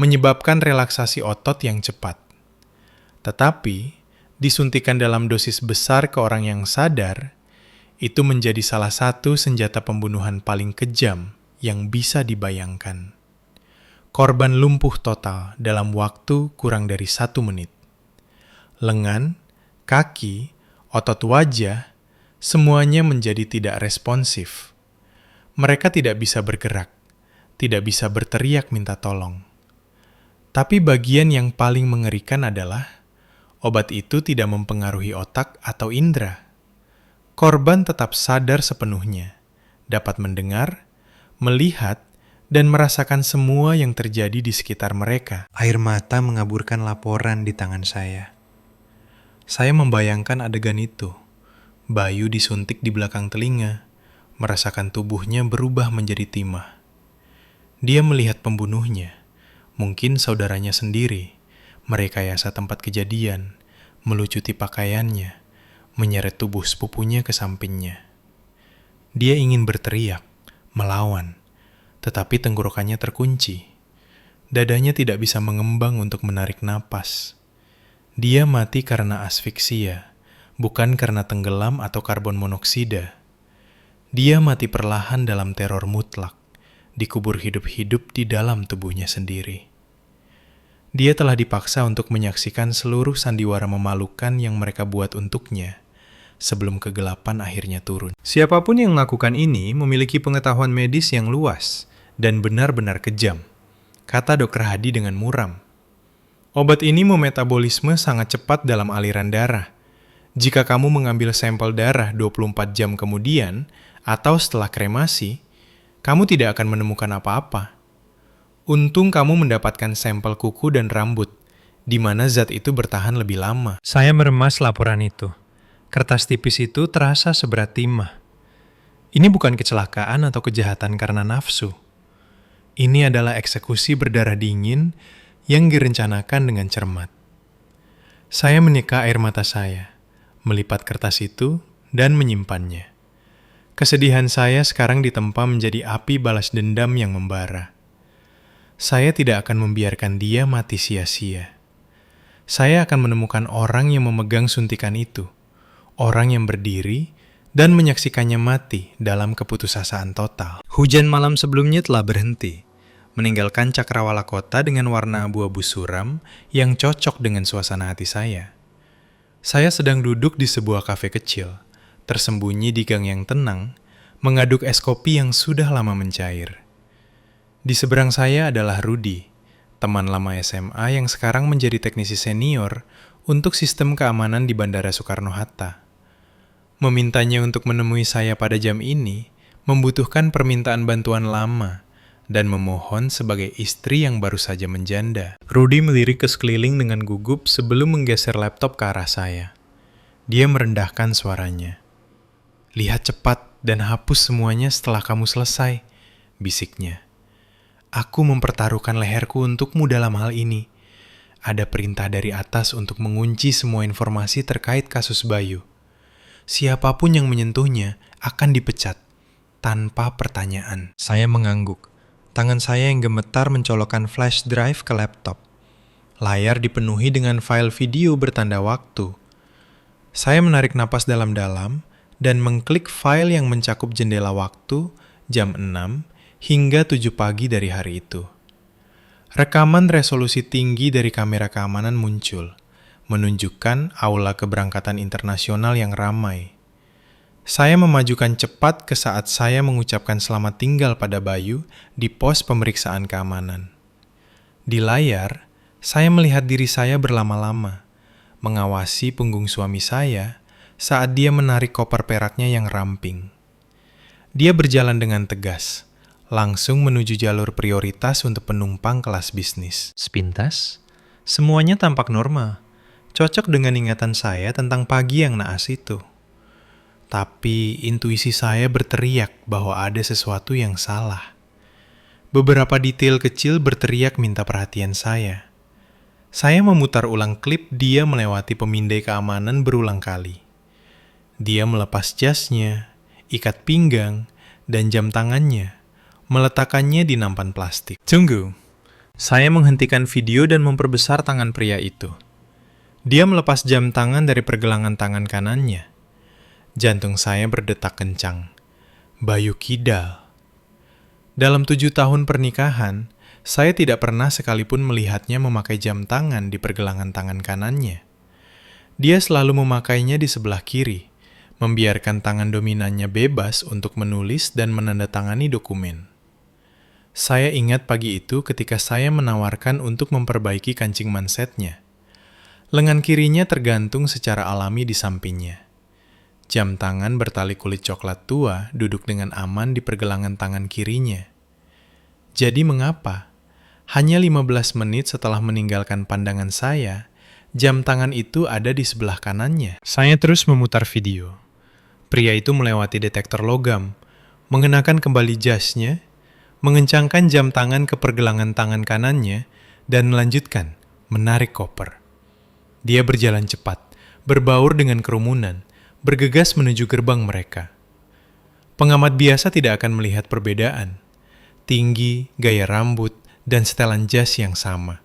menyebabkan relaksasi otot yang cepat. Tetapi, disuntikan dalam dosis besar ke orang yang sadar, itu menjadi salah satu senjata pembunuhan paling kejam yang bisa dibayangkan. Korban lumpuh total dalam waktu kurang dari 1 menit. Lengan, kaki, otot wajah, semuanya menjadi tidak responsif. Mereka tidak bisa bergerak, tidak bisa berteriak minta tolong. Tapi bagian yang paling mengerikan adalah obat itu tidak mempengaruhi otak atau indera. Korban tetap sadar sepenuhnya, dapat mendengar, melihat, dan merasakan semua yang terjadi di sekitar mereka. Air mata mengaburkan laporan di tangan saya. Saya membayangkan adegan itu. Bayu disuntik di belakang telinga, merasakan tubuhnya berubah menjadi timah. Dia melihat pembunuhnya, mungkin saudaranya sendiri, merekayasa tempat kejadian, melucuti pakaiannya, menyeret tubuh sepupunya ke sampingnya. Dia ingin berteriak, melawan, tetapi tenggorokannya terkunci. Dadanya tidak bisa mengembang untuk menarik napas. Dia mati karena asfiksia, bukan karena tenggelam atau karbon monoksida. Dia mati perlahan dalam teror mutlak, dikubur hidup-hidup di dalam tubuhnya sendiri. Dia telah dipaksa untuk menyaksikan seluruh sandiwara memalukan yang mereka buat untuknya, sebelum kegelapan akhirnya turun. Siapapun yang melakukan ini memiliki pengetahuan medis yang luas dan benar-benar kejam, kata Dr. Hadi dengan muram. Obat ini memetabolisme sangat cepat dalam aliran darah. Jika kamu mengambil sampel darah 24 jam kemudian atau setelah kremasi, kamu tidak akan menemukan apa-apa. Untung kamu mendapatkan sampel kuku dan rambut, di mana zat itu bertahan lebih lama. Saya meremas laporan itu. Kertas tipis itu terasa seberat timah. Ini bukan kecelakaan atau kejahatan karena nafsu. Ini adalah eksekusi berdarah dingin yang direncanakan dengan cermat. Saya menyeka air mata saya, melipat kertas itu, dan menyimpannya. Kesedihan saya sekarang ditempa menjadi api balas dendam yang membara. Saya tidak akan membiarkan dia mati sia-sia. Saya akan menemukan orang yang memegang suntikan itu, orang yang berdiri dan menyaksikannya mati dalam keputusasaan total. Hujan malam sebelumnya telah berhenti, meninggalkan cakrawala kota dengan warna abu-abu suram yang cocok dengan suasana hati saya. Saya sedang duduk di sebuah kafe kecil, tersembunyi di gang yang tenang, mengaduk es kopi yang sudah lama mencair. Di seberang saya adalah Rudy, teman lama SMA yang sekarang menjadi teknisi senior untuk sistem keamanan di Bandara Soekarno-Hatta. Memintanya untuk menemui saya pada jam ini membutuhkan permintaan bantuan lama, dan memohon sebagai istri yang baru saja menjanda. Rudy melirik ke sekeliling dengan gugup sebelum menggeser laptop ke arah saya. Dia merendahkan suaranya. "Lihat cepat dan hapus semuanya setelah kamu selesai," bisiknya. "Aku mempertaruhkan leherku untukmu dalam hal ini. Ada perintah dari atas untuk mengunci semua informasi terkait kasus Bayu. Siapapun yang menyentuhnya akan dipecat, tanpa pertanyaan." Saya mengangguk. Tangan saya yang gemetar mencolokkan flash drive ke laptop. Layar dipenuhi dengan file video bertanda waktu. Saya menarik napas dalam-dalam dan mengklik file yang mencakup jendela waktu jam 6 hingga 7 pagi dari hari itu. Rekaman resolusi tinggi dari kamera keamanan muncul, menunjukkan aula keberangkatan internasional yang ramai. Saya memajukan cepat ke saat saya mengucapkan selamat tinggal pada Bayu di pos pemeriksaan keamanan. Di layar, saya melihat diri saya berlama-lama, mengawasi punggung suami saya saat dia menarik koper peraknya yang ramping. Dia berjalan dengan tegas, langsung menuju jalur prioritas untuk penumpang kelas bisnis. Sepintas, semuanya tampak normal, cocok dengan ingatan saya tentang pagi yang naas itu. Tapi intuisi saya berteriak bahwa ada sesuatu yang salah. Beberapa detail kecil berteriak minta perhatian saya. Saya memutar ulang klip dia melewati pemindai keamanan berulang kali. Dia melepas jasnya, ikat pinggang, dan jam tangannya, meletakkannya di nampan plastik. Tunggu. Saya menghentikan video dan memperbesar tangan pria itu. Dia melepas jam tangan dari pergelangan tangan kanannya. Jantung saya berdetak kencang. Bayu kidal. Dalam 7 tahun pernikahan, saya tidak pernah sekalipun melihatnya memakai jam tangan di pergelangan tangan kanannya. Dia selalu memakainya di sebelah kiri, membiarkan tangan dominannya bebas untuk menulis dan menandatangani dokumen. Saya ingat pagi itu ketika saya menawarkan untuk memperbaiki kancing mansetnya. Lengan kirinya tergantung secara alami di sampingnya. Jam tangan bertali kulit coklat tua duduk dengan aman di pergelangan tangan kirinya. Jadi mengapa? Hanya 15 menit setelah meninggalkan pandangan saya, jam tangan itu ada di sebelah kanannya. Saya terus memutar video. Pria itu melewati detektor logam, mengenakan kembali jasnya, mengencangkan jam tangan ke pergelangan tangan kanannya, dan melanjutkan menarik koper. Dia berjalan cepat, berbaur dengan kerumunan, bergegas menuju gerbang mereka. Pengamat biasa tidak akan melihat perbedaan. Tinggi, gaya rambut, dan setelan jas yang sama.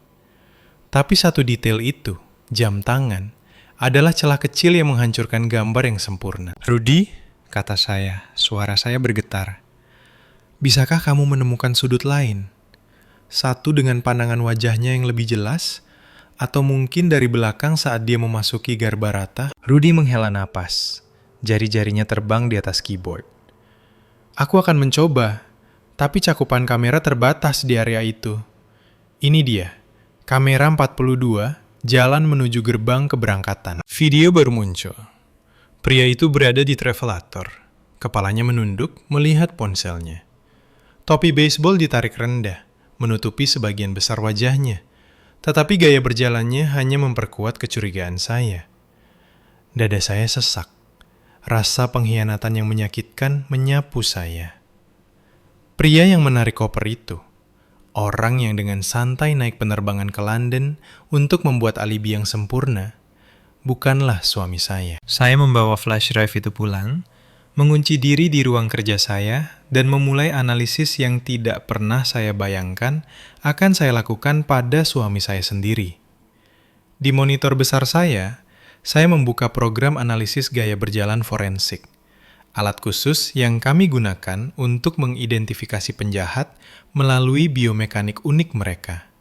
Tapi satu detail itu, jam tangan, adalah celah kecil yang menghancurkan gambar yang sempurna. "Rudy," kata saya, suara saya bergetar. "Bisakah kamu menemukan sudut lain? Satu dengan pandangan wajahnya yang lebih jelas, atau mungkin dari belakang saat dia memasuki garba rata?" Rudy menghela napas. Jari-jarinya terbang di atas keyboard. "Aku akan mencoba, tapi cakupan kamera terbatas di area itu. Ini dia, kamera 42, jalan menuju gerbang keberangkatan." Video baru muncul. Pria itu berada di travelator. Kepalanya menunduk melihat ponselnya. Topi baseball ditarik rendah, menutupi sebagian besar wajahnya. Tetapi gaya berjalannya hanya memperkuat kecurigaan saya. Dada saya sesak. Rasa pengkhianatan yang menyakitkan menyapu saya. Pria yang menarik koper itu, orang yang dengan santai naik penerbangan ke London untuk membuat alibi yang sempurna, bukanlah suami saya. Saya membawa flash drive itu pulang, mengunci diri di ruang kerja saya, dan memulai analisis yang tidak pernah saya bayangkan akan saya lakukan pada suami saya sendiri. Di monitor besar saya membuka program analisis gaya berjalan forensik, alat khusus yang kami gunakan untuk mengidentifikasi penjahat melalui biomekanik unik mereka.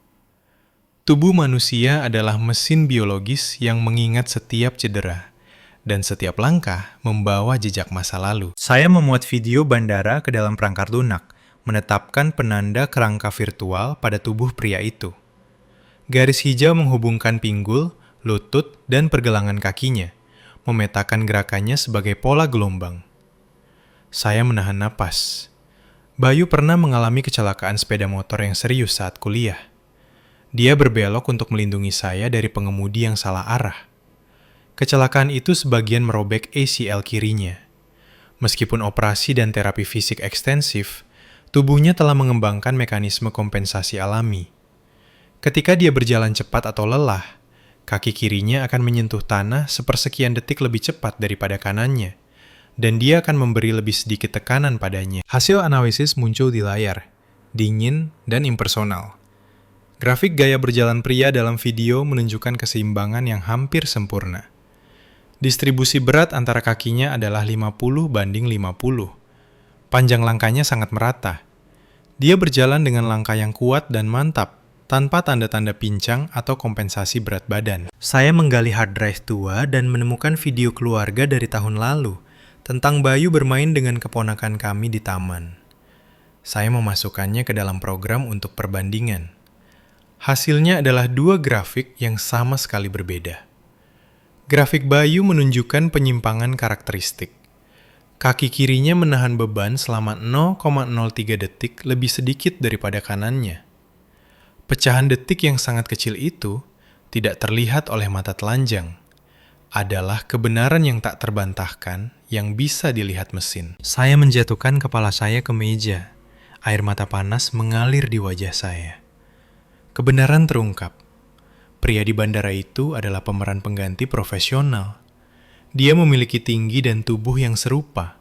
Tubuh manusia adalah mesin biologis yang mengingat setiap cedera, dan setiap langkah membawa jejak masa lalu. Saya memuat video bandara ke dalam perangkat lunak, menetapkan penanda kerangka virtual pada tubuh pria itu. Garis hijau menghubungkan pinggul, lutut, dan pergelangan kakinya, memetakan gerakannya sebagai pola gelombang. Saya menahan napas. Bayu pernah mengalami kecelakaan sepeda motor yang serius saat kuliah. Dia berbelok untuk melindungi saya dari pengemudi yang salah arah. Kecelakaan itu sebagian merobek ACL kirinya. Meskipun operasi dan terapi fisik ekstensif, tubuhnya telah mengembangkan mekanisme kompensasi alami. Ketika dia berjalan cepat atau lelah, kaki kirinya akan menyentuh tanah sepersekian detik lebih cepat daripada kanannya, dan dia akan memberi lebih sedikit tekanan padanya. Hasil analisis muncul di layar, dingin dan impersonal. Grafik gaya berjalan pria dalam video menunjukkan keseimbangan yang hampir sempurna. Distribusi berat antara kakinya adalah 50/50. Panjang langkahnya sangat merata. Dia berjalan dengan langkah yang kuat dan mantap, tanpa tanda-tanda pincang atau kompensasi berat badan. Saya menggali hard drive tua dan menemukan video keluarga dari tahun lalu tentang Bayu bermain dengan keponakan kami di taman. Saya memasukkannya ke dalam program untuk perbandingan. Hasilnya adalah dua grafik yang sama sekali berbeda. Grafik Bayu menunjukkan penyimpangan karakteristik. Kaki kirinya menahan beban selama 0,03 detik lebih sedikit daripada kanannya. Pecahan detik yang sangat kecil itu tidak terlihat oleh mata telanjang. Adalah kebenaran yang tak terbantahkan yang bisa dilihat mesin. Saya menjatuhkan kepala saya ke meja. Air mata panas mengalir di wajah saya. Kebenaran terungkap. Pria di bandara itu adalah pemeran pengganti profesional. Dia memiliki tinggi dan tubuh yang serupa,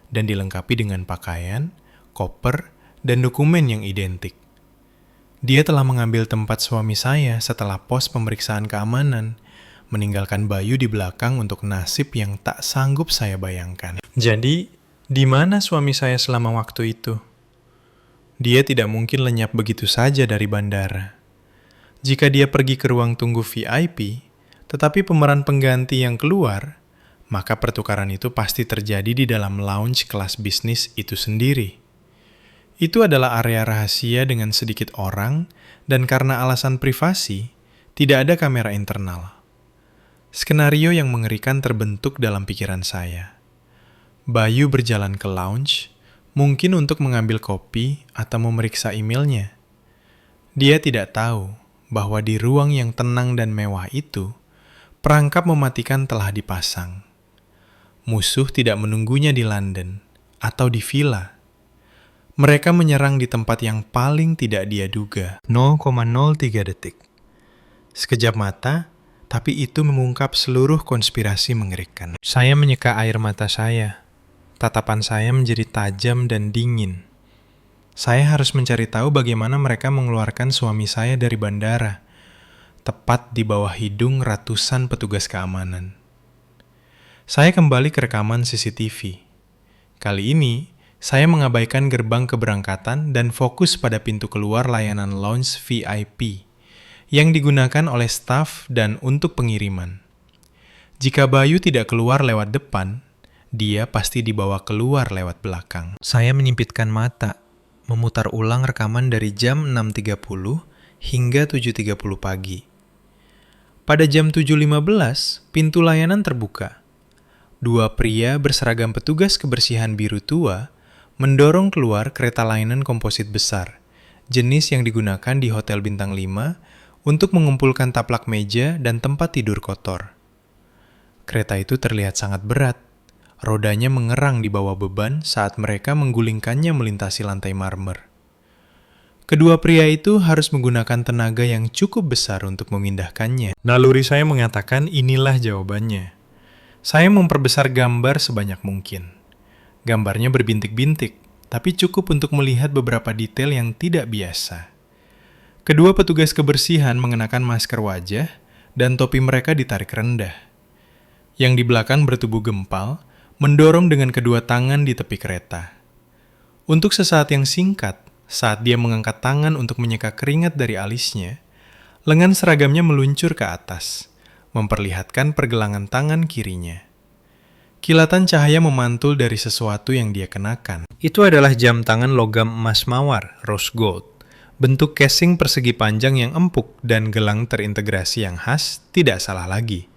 dan dilengkapi dengan pakaian, koper, dan dokumen yang identik. Dia telah mengambil tempat suami saya setelah pos pemeriksaan keamanan, meninggalkan Bayu di belakang untuk nasib yang tak sanggup saya bayangkan. Jadi, di mana suami saya selama waktu itu? Dia tidak mungkin lenyap begitu saja dari bandara. Jika dia pergi ke ruang tunggu VIP, tetapi pemeran pengganti yang keluar, maka pertukaran itu pasti terjadi di dalam lounge kelas bisnis itu sendiri. Itu adalah area rahasia dengan sedikit orang, dan karena alasan privasi, tidak ada kamera internal. Skenario yang mengerikan terbentuk dalam pikiran saya. Bayu berjalan ke lounge, mungkin untuk mengambil kopi atau memeriksa emailnya. Dia tidak tahu bahwa di ruang yang tenang dan mewah itu, perangkap mematikan telah dipasang. Musuh tidak menunggunya di London atau di villa. Mereka menyerang di tempat yang paling tidak dia duga. 0,03 detik. Sekejap mata, tapi itu mengungkap seluruh konspirasi mengerikan. Saya menyeka air mata saya. Tatapan saya menjadi tajam dan dingin. Saya harus mencari tahu bagaimana mereka mengeluarkan suami saya dari bandara, tepat di bawah hidung ratusan petugas keamanan. Saya kembali ke rekaman CCTV. Kali ini, saya mengabaikan gerbang keberangkatan dan fokus pada pintu keluar layanan lounge VIP yang digunakan oleh staf dan untuk pengiriman. Jika Bayu tidak keluar lewat depan, dia pasti dibawa keluar lewat belakang. Saya menyipitkan mata, memutar ulang rekaman dari jam 6.30 hingga 7.30 pagi. Pada jam 7.15, pintu layanan terbuka. Dua pria berseragam petugas kebersihan biru tua mendorong keluar kereta layanan komposit besar, jenis yang digunakan di Hotel Bintang 5 untuk mengumpulkan taplak meja dan tempat tidur kotor. Kereta itu terlihat sangat berat. Rodanya mengerang di bawah beban saat mereka menggulingkannya melintasi lantai marmer. Kedua pria itu harus menggunakan tenaga yang cukup besar untuk memindahkannya. Naluri saya mengatakan inilah jawabannya. Saya memperbesar gambar sebanyak mungkin. Gambarnya berbintik-bintik, tapi cukup untuk melihat beberapa detail yang tidak biasa. Kedua petugas kebersihan mengenakan masker wajah dan topi mereka ditarik rendah. Yang di belakang bertubuh gempal, mendorong dengan kedua tangan di tepi kereta. Untuk sesaat yang singkat, saat dia mengangkat tangan untuk menyeka keringat dari alisnya, lengan seragamnya meluncur ke atas, memperlihatkan pergelangan tangan kirinya. Kilatan cahaya memantul dari sesuatu yang dia kenakan. Itu adalah jam tangan logam emas mawar, rose gold. Bentuk casing persegi panjang yang empuk dan gelang terintegrasi yang khas tidak salah lagi.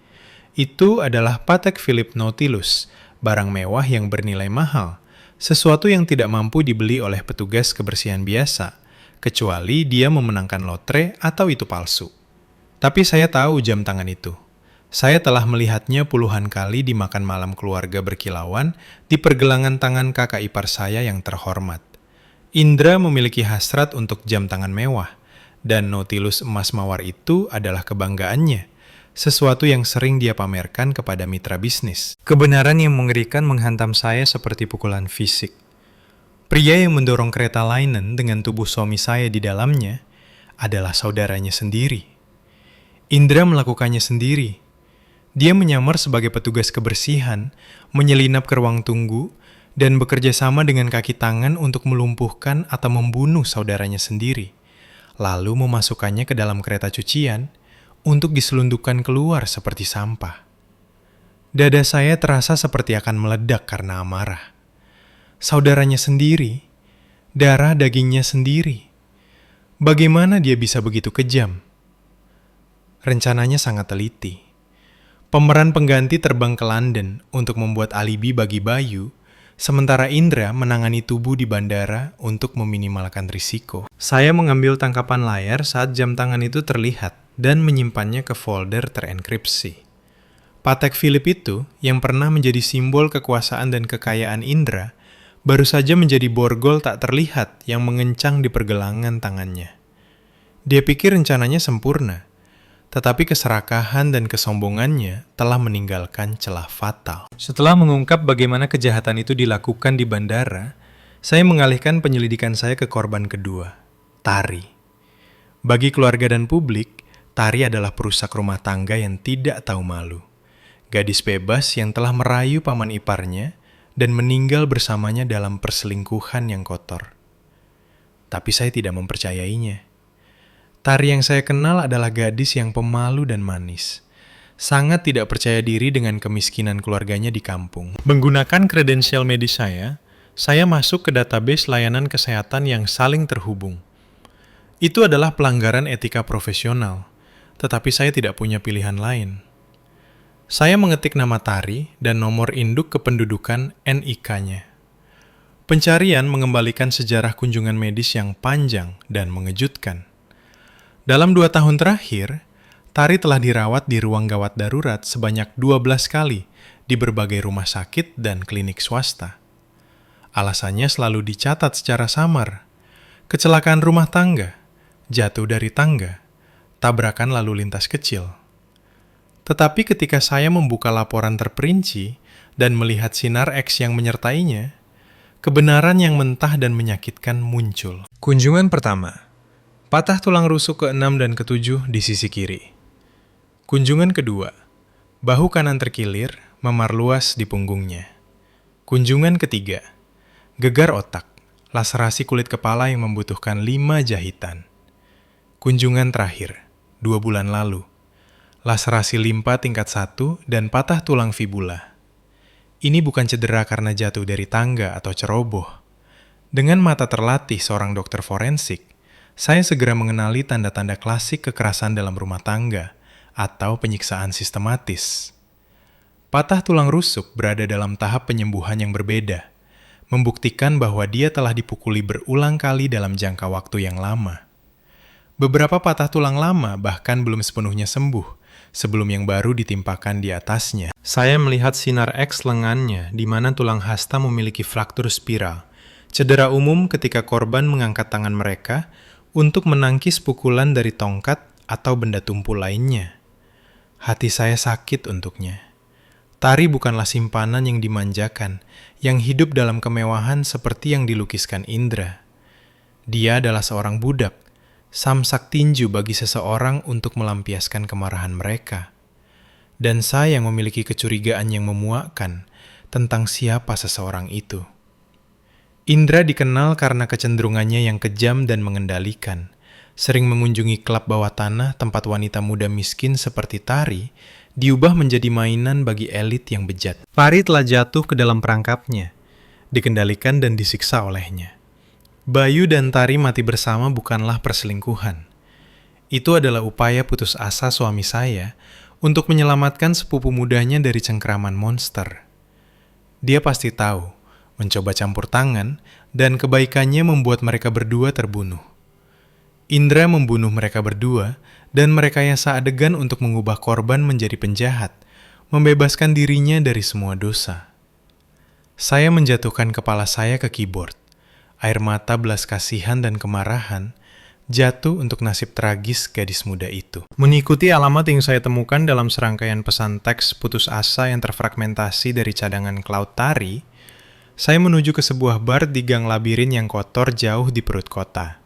Itu adalah Patek Philippe Nautilus, barang mewah yang bernilai mahal, Sesuatu yang tidak mampu dibeli oleh petugas kebersihan biasa, kecuali dia memenangkan lotre atau itu palsu. Tapi saya tahu jam tangan itu. Saya telah melihatnya puluhan kali dimakan malam keluarga berkilauan di pergelangan tangan kakak ipar saya yang terhormat. Indra memiliki hasrat untuk jam tangan mewah, dan Nautilus emas mawar itu adalah kebanggaannya, sesuatu yang sering dia pamerkan kepada mitra bisnis. Kebenaran yang mengerikan menghantam saya seperti pukulan fisik. Pria yang mendorong kereta Linen dengan tubuh suami saya di dalamnya adalah saudaranya sendiri. Indra melakukannya sendiri. Dia menyamar sebagai petugas kebersihan, menyelinap ke ruang tunggu, dan bekerja sama dengan kaki tangan untuk melumpuhkan atau membunuh saudaranya sendiri, lalu memasukkannya ke dalam kereta cucian untuk diselundupkan keluar seperti sampah. Dada saya terasa seperti akan meledak karena amarah. Saudaranya sendiri, darah dagingnya sendiri. Bagaimana dia bisa begitu kejam? Rencananya sangat teliti. Pemeran pengganti terbang ke London untuk membuat alibi bagi Bayu, sementara Indra menangani tubuh di bandara untuk meminimalkan risiko. Saya mengambil tangkapan layar saat jam tangan itu terlihat dan menyimpannya ke folder terenkripsi. Patek Philip itu, yang pernah menjadi simbol kekuasaan dan kekayaan Indra, baru saja menjadi borgol tak terlihat yang mengencang di pergelangan tangannya. Dia pikir rencananya sempurna, tetapi keserakahan dan kesombongannya telah meninggalkan celah fatal. Setelah mengungkap bagaimana kejahatan itu dilakukan di bandara, saya mengalihkan penyelidikan saya ke korban kedua, Tari. Bagi keluarga dan publik, Tari adalah perusak rumah tangga yang tidak tahu malu. Gadis bebas yang telah merayu paman iparnya dan meninggal bersamanya dalam perselingkuhan yang kotor. Tapi saya tidak mempercayainya. Tari yang saya kenal adalah gadis yang pemalu dan manis. Sangat tidak percaya diri dengan kemiskinan keluarganya di kampung. Menggunakan kredensial medis saya masuk ke database layanan kesehatan yang saling terhubung. Itu adalah pelanggaran etika profesional, tetapi saya tidak punya pilihan lain. Saya mengetik nama Tari dan nomor induk kependudukan NIK-nya. Pencarian mengembalikan sejarah kunjungan medis yang panjang dan mengejutkan. Dalam 2 tahun terakhir, Tari telah dirawat di ruang gawat darurat sebanyak 12 kali di berbagai rumah sakit dan klinik swasta. Alasannya selalu dicatat secara samar. Kecelakaan rumah tangga, jatuh dari tangga, tabrakan lalu lintas kecil. Tetapi ketika saya membuka laporan terperinci dan melihat sinar X yang menyertainya, kebenaran yang mentah dan menyakitkan muncul. Kunjungan pertama. Patah tulang rusuk ke-6 dan ke-7 di sisi kiri. Kunjungan kedua. Bahu kanan terkilir, memar luas di punggungnya. Kunjungan ketiga. Gegar otak, laserasi kulit kepala yang membutuhkan 5 jahitan. Kunjungan terakhir, 2 bulan lalu. Laserasi limpa tingkat 1 dan patah tulang fibula. Ini bukan cedera karena jatuh dari tangga atau ceroboh. Dengan mata terlatih seorang dokter forensik, saya segera mengenali tanda-tanda klasik kekerasan dalam rumah tangga atau penyiksaan sistematis. Patah tulang rusuk berada dalam tahap penyembuhan yang berbeda, membuktikan bahwa dia telah dipukuli berulang kali dalam jangka waktu yang lama. Beberapa patah tulang lama bahkan belum sepenuhnya sembuh sebelum yang baru ditimpakan di atasnya. Saya melihat sinar X lengannya di mana tulang hasta memiliki fraktur spiral, cedera umum ketika korban mengangkat tangan mereka untuk menangkis pukulan dari tongkat atau benda tumpul lainnya. Hati saya sakit untuknya. Tari bukanlah simpanan yang dimanjakan, yang hidup dalam kemewahan seperti yang dilukiskan Indra. Dia adalah seorang budak, samsak tinju bagi seseorang untuk melampiaskan kemarahan mereka. Dan saya yang memiliki kecurigaan yang memuakkan tentang siapa seseorang itu. Indra dikenal karena kecenderungannya yang kejam dan mengendalikan, sering mengunjungi klub bawah tanah tempat wanita muda miskin seperti Tari diubah menjadi mainan bagi elit yang bejat. Tari telah jatuh ke dalam perangkapnya, dikendalikan dan disiksa olehnya. Bayu dan Tari mati bersama bukanlah perselingkuhan. Itu adalah upaya putus asa suami saya untuk menyelamatkan sepupu mudanya dari cengkraman monster. Dia pasti tahu mencoba campur tangan, dan kebaikannya membuat mereka berdua terbunuh. Indra membunuh mereka berdua dan merekayasa adegan untuk mengubah korban menjadi penjahat, membebaskan dirinya dari semua dosa. Saya menjatuhkan kepala saya ke keyboard. Air mata belas kasihan dan kemarahan jatuh untuk nasib tragis gadis muda itu. Mengikuti alamat yang saya temukan dalam serangkaian pesan teks putus asa yang terfragmentasi dari cadangan cloud tari, saya menuju ke sebuah bar di gang labirin yang kotor jauh di perut kota.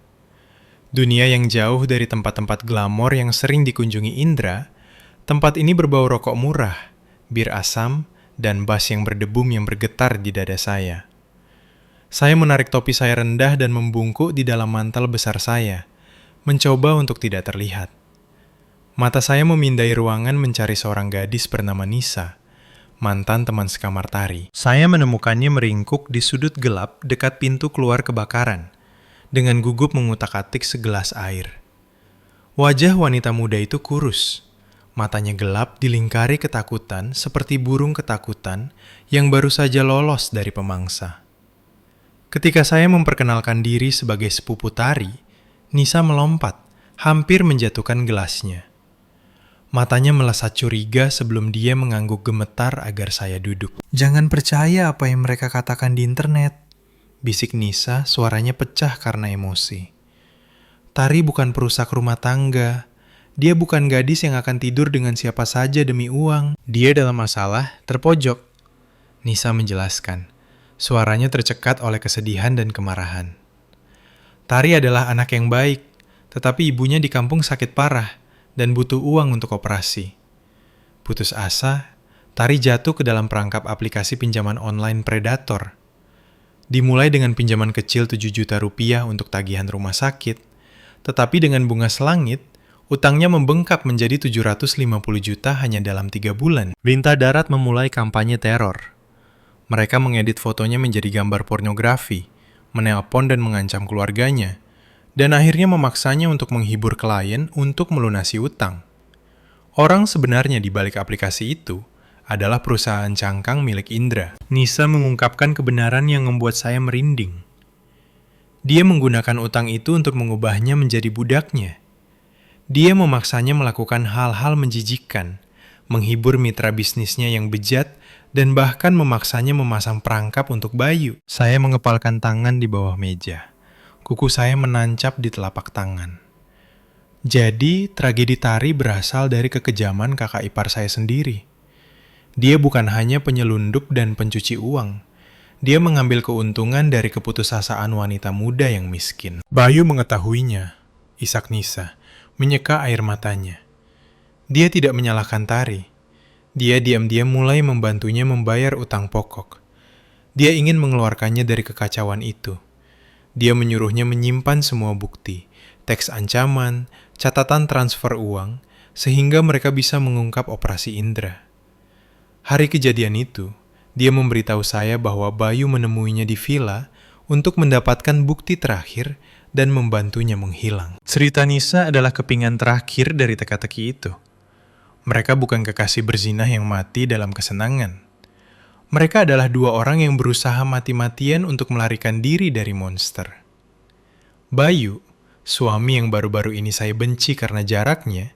Dunia yang jauh dari tempat-tempat glamor yang sering dikunjungi Indra, tempat ini berbau rokok murah, bir asam, dan bass yang berdebum yang bergetar di dada saya. Saya menarik topi saya rendah dan membungkuk di dalam mantel besar saya, mencoba untuk tidak terlihat. Mata saya memindai ruangan mencari seorang gadis bernama Nisa, mantan teman sekamar tari. Saya menemukannya meringkuk di sudut gelap dekat pintu keluar kebakaran, dengan gugup mengutak-atik segelas air. Wajah wanita muda itu kurus. Matanya gelap dilingkari ketakutan seperti burung ketakutan yang baru saja lolos dari pemangsa. Ketika saya memperkenalkan diri sebagai sepupu tari, Nisa melompat, hampir menjatuhkan gelasnya. Matanya melesat curiga sebelum dia mengangguk gemetar agar saya duduk. "Jangan percaya apa yang mereka katakan di internet," bisik Nisa, suaranya pecah karena emosi. "Tari bukan perusak rumah tangga. Dia bukan gadis yang akan tidur dengan siapa saja demi uang. Dia dalam masalah, terpojok." Nisa menjelaskan. Suaranya tercekat oleh kesedihan dan kemarahan. "Tari adalah anak yang baik, tetapi ibunya di kampung sakit parah dan butuh uang untuk operasi." Putus asa, Tari jatuh ke dalam perangkap aplikasi pinjaman online predator. Dimulai dengan pinjaman kecil 7 juta rupiah untuk tagihan rumah sakit, tetapi dengan bunga selangit, utangnya membengkak menjadi 750 juta hanya dalam 3 bulan. Lintah Darat memulai kampanye teror. Mereka mengedit fotonya menjadi gambar pornografi, menelpon dan mengancam keluarganya, dan akhirnya memaksanya untuk menghibur klien untuk melunasi utang. Orang sebenarnya di balik aplikasi itu adalah perusahaan cangkang milik Indra. Nisa mengungkapkan kebenaran yang membuat saya merinding. Dia menggunakan utang itu untuk mengubahnya menjadi budaknya. Dia memaksanya melakukan hal-hal menjijikkan, menghibur mitra bisnisnya yang bejat, dan bahkan memaksanya memasang perangkap untuk Bayu. Saya mengepalkan tangan di bawah meja. Kuku saya menancap di telapak tangan. Jadi, tragedi Tari berasal dari kekejaman kakak ipar saya sendiri. Dia bukan hanya penyelundup dan pencuci uang. Dia mengambil keuntungan dari keputusasaan wanita muda yang miskin. Bayu mengetahuinya, isak Nisa, menyeka air matanya. Dia tidak menyalahkan Tari. Dia diam-diam mulai membantunya membayar utang pokok. Dia ingin mengeluarkannya dari kekacauan itu. Dia menyuruhnya menyimpan semua bukti, teks ancaman, catatan transfer uang, sehingga mereka bisa mengungkap operasi Indra. Hari kejadian itu, dia memberitahu saya bahwa Bayu menemuinya di villa untuk mendapatkan bukti terakhir dan membantunya menghilang. Cerita Nisa adalah kepingan terakhir dari teka-teki itu. Mereka bukan kekasih berzinah yang mati dalam kesenangan. Mereka adalah dua orang yang berusaha mati-matian untuk melarikan diri dari monster. Bayu, suami yang baru-baru ini saya benci karena jaraknya,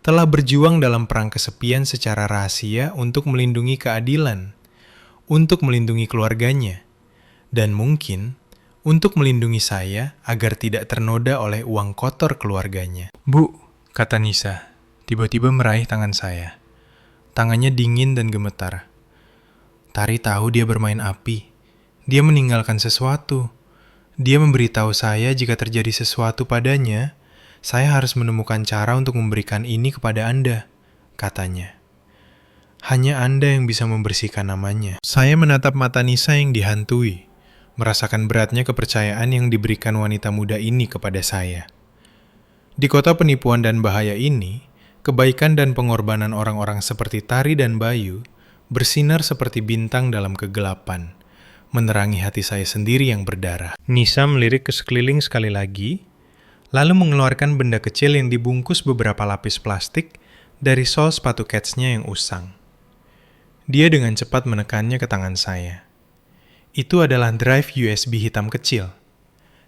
telah berjuang dalam perang kesepian secara rahasia untuk melindungi keadilan, untuk melindungi keluarganya, dan mungkin untuk melindungi saya agar tidak ternoda oleh uang kotor keluarganya. "Bu," kata Nisa, tiba-tiba meraih tangan saya. Tangannya dingin dan gemetar. Tari tahu dia bermain api. Dia meninggalkan sesuatu. Dia memberitahu saya jika terjadi sesuatu padanya, saya harus menemukan cara untuk memberikan ini kepada Anda, katanya. Hanya Anda yang bisa membersihkan namanya. Saya menatap mata Nisa yang dihantui, merasakan beratnya kepercayaan yang diberikan wanita muda ini kepada saya. Di kota penipuan dan bahaya ini, kebaikan dan pengorbanan orang-orang seperti Tari dan Bayu bersinar seperti bintang dalam kegelapan, menerangi hati saya sendiri yang berdarah. Nisa melirik ke sekeliling sekali lagi, lalu mengeluarkan benda kecil yang dibungkus beberapa lapis plastik dari sol sepatu ketsnya yang usang. Dia dengan cepat menekannya ke tangan saya. Itu adalah drive USB hitam kecil.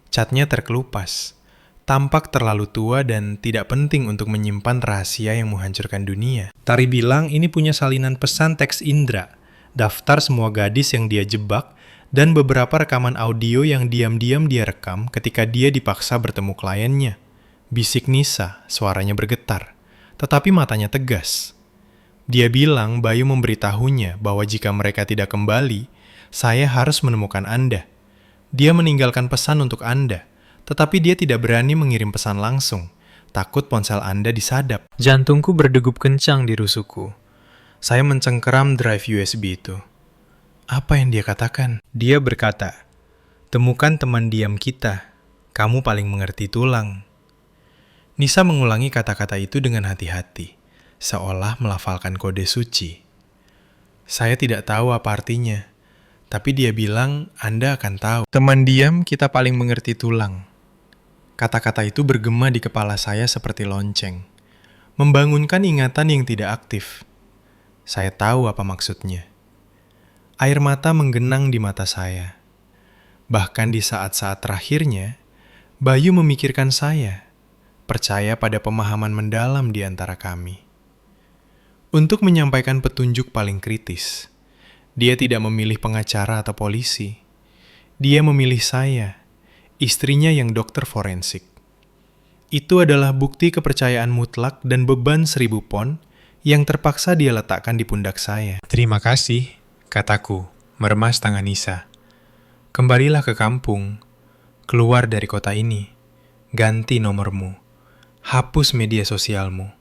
Catnya terkelupas, tampak terlalu tua dan tidak penting untuk menyimpan rahasia yang menghancurkan dunia. Tari bilang ini punya salinan pesan teks Indra, daftar semua gadis yang dia jebak, dan beberapa rekaman audio yang diam-diam dia rekam ketika dia dipaksa bertemu kliennya. Bisik Nisa, suaranya bergetar, tetapi matanya tegas. Dia bilang Bayu memberitahunya bahwa jika mereka tidak kembali, saya harus menemukan Anda. Dia meninggalkan pesan untuk Anda, tetapi dia tidak berani mengirim pesan langsung, takut ponsel Anda disadap. Jantungku berdegup kencang di rusukku. Saya mencengkeram drive USB itu. Apa yang dia katakan? Dia berkata, "Temukan teman diam kita, kamu paling mengerti tulang." Nisa mengulangi kata-kata itu dengan hati-hati, seolah melafalkan kode suci. Saya tidak tahu apa artinya. Tapi dia bilang, Anda akan tahu. Teman diam, kita paling mengerti tulang. Kata-kata itu bergema di kepala saya seperti lonceng. Membangunkan ingatan yang tidak aktif. Saya tahu apa maksudnya. Air mata menggenang di mata saya. Bahkan di saat-saat terakhirnya, Bayu memikirkan saya. Percaya pada pemahaman mendalam di antara kami. Untuk menyampaikan petunjuk paling kritis, dia tidak memilih pengacara atau polisi. Dia memilih saya, istrinya yang dokter forensik. Itu adalah bukti kepercayaan mutlak dan beban 1000 pon yang terpaksa dia letakkan di pundak saya. Terima kasih, kataku, meremas tangan Nisa. Kembalilah ke kampung, keluar dari kota ini, ganti nomormu, hapus media sosialmu.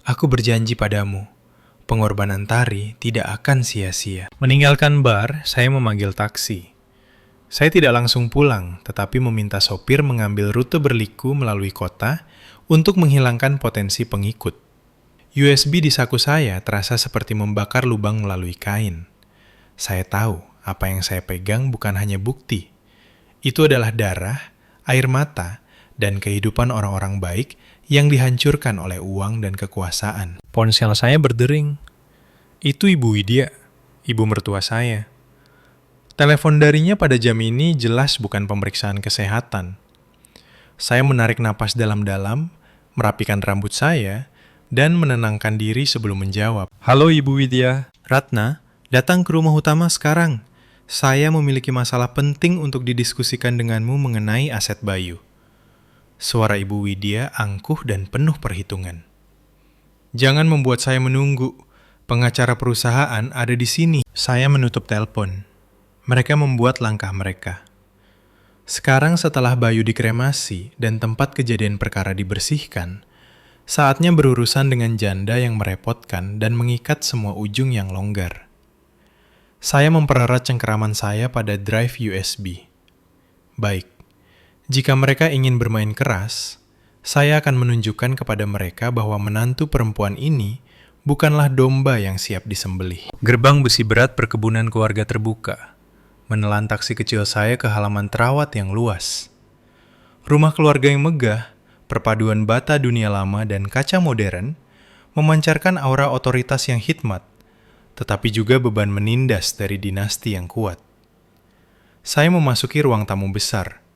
Aku berjanji padamu, pengorbanan Tari tidak akan sia-sia. Meninggalkan bar, saya memanggil taksi. Saya tidak langsung pulang, tetapi meminta sopir mengambil rute berliku melalui kota untuk menghilangkan potensi pengikut. USB di saku saya terasa seperti membakar lubang melalui kain. Saya tahu apa yang saya pegang bukan hanya bukti. Itu adalah darah, air mata, dan kehidupan orang-orang baik yang dihancurkan oleh uang dan kekuasaan. Ponsel saya berdering. Itu Ibu Widya, ibu mertua saya. Telepon darinya pada jam ini jelas bukan pemeriksaan kesehatan. Saya menarik napas dalam-dalam, merapikan rambut saya, dan menenangkan diri sebelum menjawab. Halo Ibu Widya. Ratna, datang ke rumah utama sekarang. Saya memiliki masalah penting untuk didiskusikan denganmu mengenai aset Bayu. Suara Ibu Widya angkuh dan penuh perhitungan. Jangan membuat saya menunggu. Pengacara perusahaan ada di sini. Saya menutup telepon. Mereka membuat langkah mereka. Sekarang setelah Bayu dikremasi dan tempat kejadian perkara dibersihkan, saatnya berurusan dengan janda yang merepotkan dan mengikat semua ujung yang longgar. Saya mempererat cengkeraman saya pada drive USB. Baik. Jika mereka ingin bermain keras, saya akan menunjukkan kepada mereka bahwa menantu perempuan ini bukanlah domba yang siap disembelih. Gerbang besi berat perkebunan keluarga terbuka, menelan taksi kecil saya ke halaman terawat yang luas. Rumah keluarga yang megah, perpaduan bata dunia lama dan kaca modern, memancarkan aura otoritas yang hikmat, tetapi juga beban menindas dari dinasti yang kuat. Saya memasuki ruang tamu besar,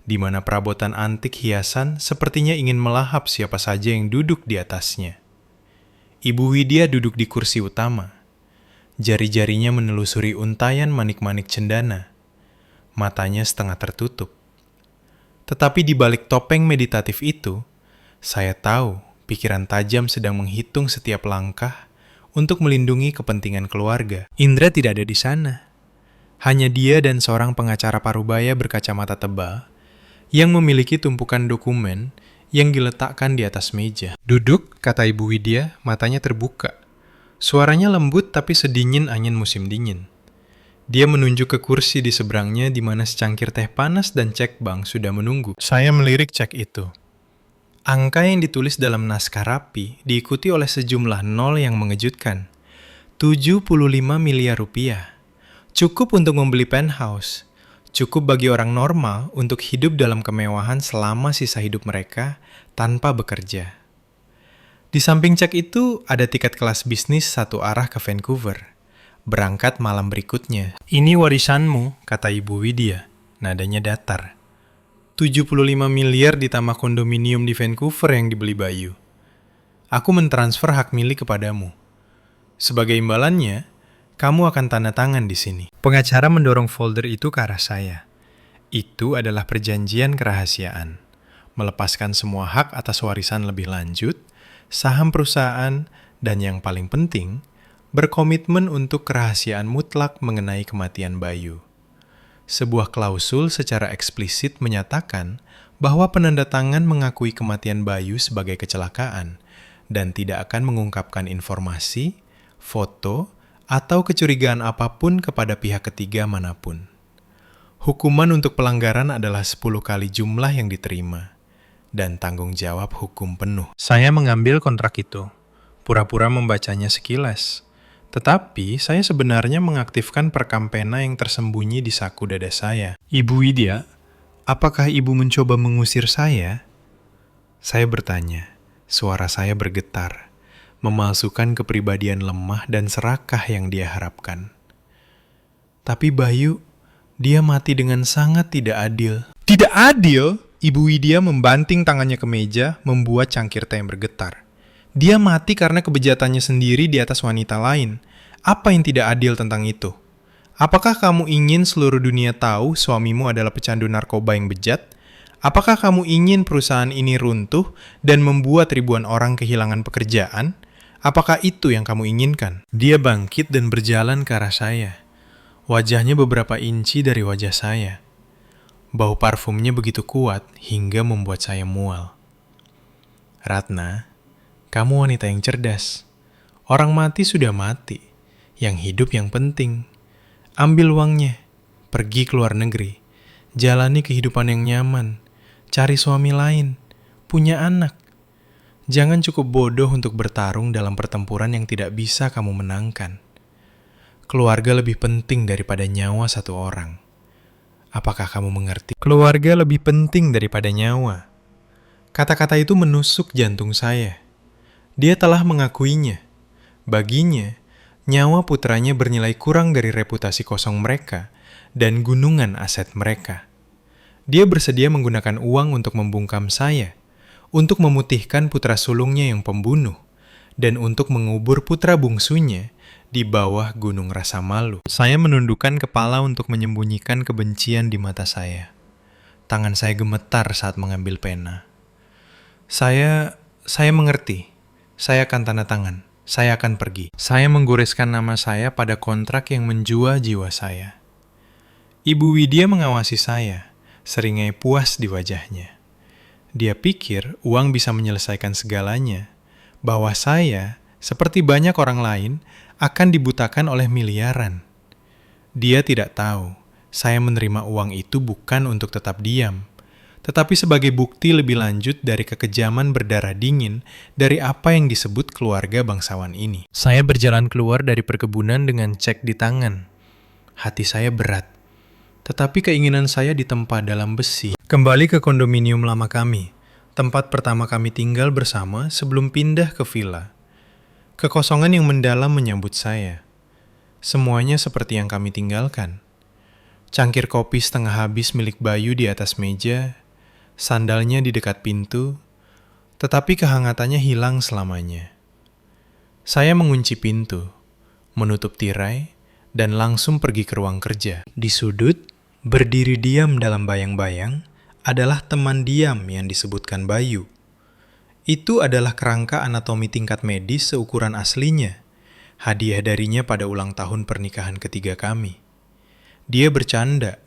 di mana perabotan antik hiasan sepertinya ingin melahap siapa saja yang duduk di atasnya. Ibu Widya duduk di kursi utama. Jari-jarinya menelusuri untayan manik-manik cendana. Matanya setengah tertutup. Tetapi di balik topeng meditatif itu, saya tahu pikiran tajam sedang menghitung setiap langkah untuk melindungi kepentingan keluarga. Indra tidak ada di sana. Hanya dia dan seorang pengacara parubaya berkacamata tebal yang memiliki tumpukan dokumen yang diletakkan di atas meja. Duduk, kata Ibu Widya, matanya terbuka. Suaranya lembut tapi sedingin angin musim dingin. Dia menunjuk ke kursi di seberangnya di mana secangkir teh panas dan cek bank sudah menunggu. Saya melirik cek itu. Angka yang ditulis dalam naskah rapi diikuti oleh sejumlah nol yang mengejutkan. 75 miliar rupiah. Cukup untuk membeli penthouse. Cukup bagi orang normal untuk hidup dalam kemewahan selama sisa hidup mereka tanpa bekerja. Di samping cek itu ada tiket kelas bisnis satu arah ke Vancouver. Berangkat malam berikutnya. Ini warisanmu, kata Ibu Widya. Nadanya datar. 75 miliar di taman kondominium di Vancouver yang dibeli Bayu. Aku mentransfer hak milik kepadamu. Sebagai imbalannya, kamu akan tanda tangan di sini. Pengacara mendorong folder itu ke arah saya. Itu adalah perjanjian kerahasiaan. Melepaskan semua hak atas warisan lebih lanjut, saham perusahaan, dan yang paling penting, berkomitmen untuk kerahasiaan mutlak mengenai kematian Bayu. Sebuah klausul secara eksplisit menyatakan bahwa penandatangan mengakui kematian Bayu sebagai kecelakaan dan tidak akan mengungkapkan informasi, foto, atau kecurigaan apapun kepada pihak ketiga manapun. Hukuman untuk pelanggaran adalah 10 kali jumlah yang diterima, dan tanggung jawab hukum penuh. Saya mengambil kontrak itu, pura-pura membacanya sekilas. Tetapi saya sebenarnya mengaktifkan perekam pena yang tersembunyi di saku dada saya. Ibu Widya, apakah ibu mencoba mengusir saya? Saya bertanya, suara saya bergetar, memalsukan kepribadian lemah dan serakah yang dia harapkan. Tapi Bayu, dia mati dengan sangat tidak adil. Tidak adil? Ibu Widya membanting tangannya ke meja, membuat cangkir teh yang bergetar. Dia mati karena kebejatannya sendiri di atas wanita lain. Apa yang tidak adil tentang itu? Apakah kamu ingin seluruh dunia tahu suamimu adalah pecandu narkoba yang bejat? Apakah kamu ingin perusahaan ini runtuh dan membuat ribuan orang kehilangan pekerjaan? Apakah itu yang kamu inginkan? Dia bangkit dan berjalan ke arah saya. Wajahnya beberapa inci dari wajah saya. Bau parfumnya begitu kuat hingga membuat saya mual. Ratna, kamu wanita yang cerdas. Orang mati sudah mati. Yang hidup yang penting. Ambil uangnya. Pergi ke luar negeri. Jalani kehidupan yang nyaman. Cari suami lain. Punya anak. Jangan cukup bodoh untuk bertarung dalam pertempuran yang tidak bisa kamu menangkan. Keluarga lebih penting daripada nyawa satu orang. Apakah kamu mengerti? Keluarga lebih penting daripada nyawa. Kata-kata itu menusuk jantung saya. Dia telah mengakuinya. Baginya, nyawa putranya bernilai kurang dari reputasi kosong mereka dan gunungan aset mereka. Dia bersedia menggunakan uang untuk membungkam saya, untuk memutihkan putra sulungnya yang pembunuh, dan untuk mengubur putra bungsunya di bawah gunung rasa malu. Saya menundukkan kepala untuk menyembunyikan kebencian di mata saya. Tangan saya gemetar saat mengambil pena. Saya mengerti. Saya akan tanda tangan. Saya akan pergi. Saya menggoreskan nama saya pada kontrak yang menjual jiwa saya. Ibu Widya mengawasi saya, seringai puas di wajahnya. Dia pikir uang bisa menyelesaikan segalanya, bahwa saya, seperti banyak orang lain, akan dibutakan oleh miliaran. Dia tidak tahu, saya menerima uang itu bukan untuk tetap diam, tetapi sebagai bukti lebih lanjut dari kekejaman berdarah dingin dari apa yang disebut keluarga bangsawan ini. Saya berjalan keluar dari perkebunan dengan cek di tangan. Hati saya berat, tetapi keinginan saya ditempa dalam besi. Kembali ke kondominium lama kami, tempat pertama kami tinggal bersama sebelum pindah ke villa. Kekosongan yang mendalam menyambut saya. Semuanya seperti yang kami tinggalkan. Cangkir kopi setengah habis milik Bayu di atas meja, sandalnya di dekat pintu, tetapi kehangatannya hilang selamanya. Saya mengunci pintu, menutup tirai, dan langsung pergi ke ruang kerja. Di sudut, berdiri diam dalam bayang-bayang, adalah teman diam yang disebutkan Bayu. Itu adalah kerangka anatomi tingkat medis seukuran aslinya, hadiah darinya pada ulang tahun pernikahan ketiga kami. Dia bercanda,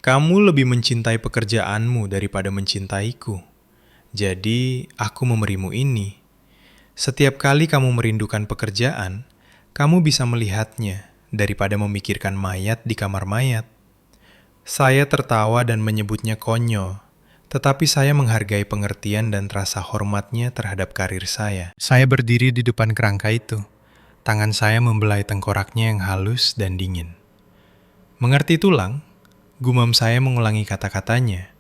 "Kamu lebih mencintai pekerjaanmu daripada mencintaiku. Jadi, aku memberimu ini. Setiap kali kamu merindukan pekerjaan, kamu bisa melihatnya daripada memikirkan mayat di kamar mayat." Saya tertawa dan menyebutnya konyol. Tetapi saya menghargai pengertian dan rasa hormatnya terhadap karir saya. Saya berdiri di depan kerangka itu. Tangan saya membelai tengkoraknya yang halus dan dingin. Mengerti tulang? Gumam saya mengulangi kata-katanya.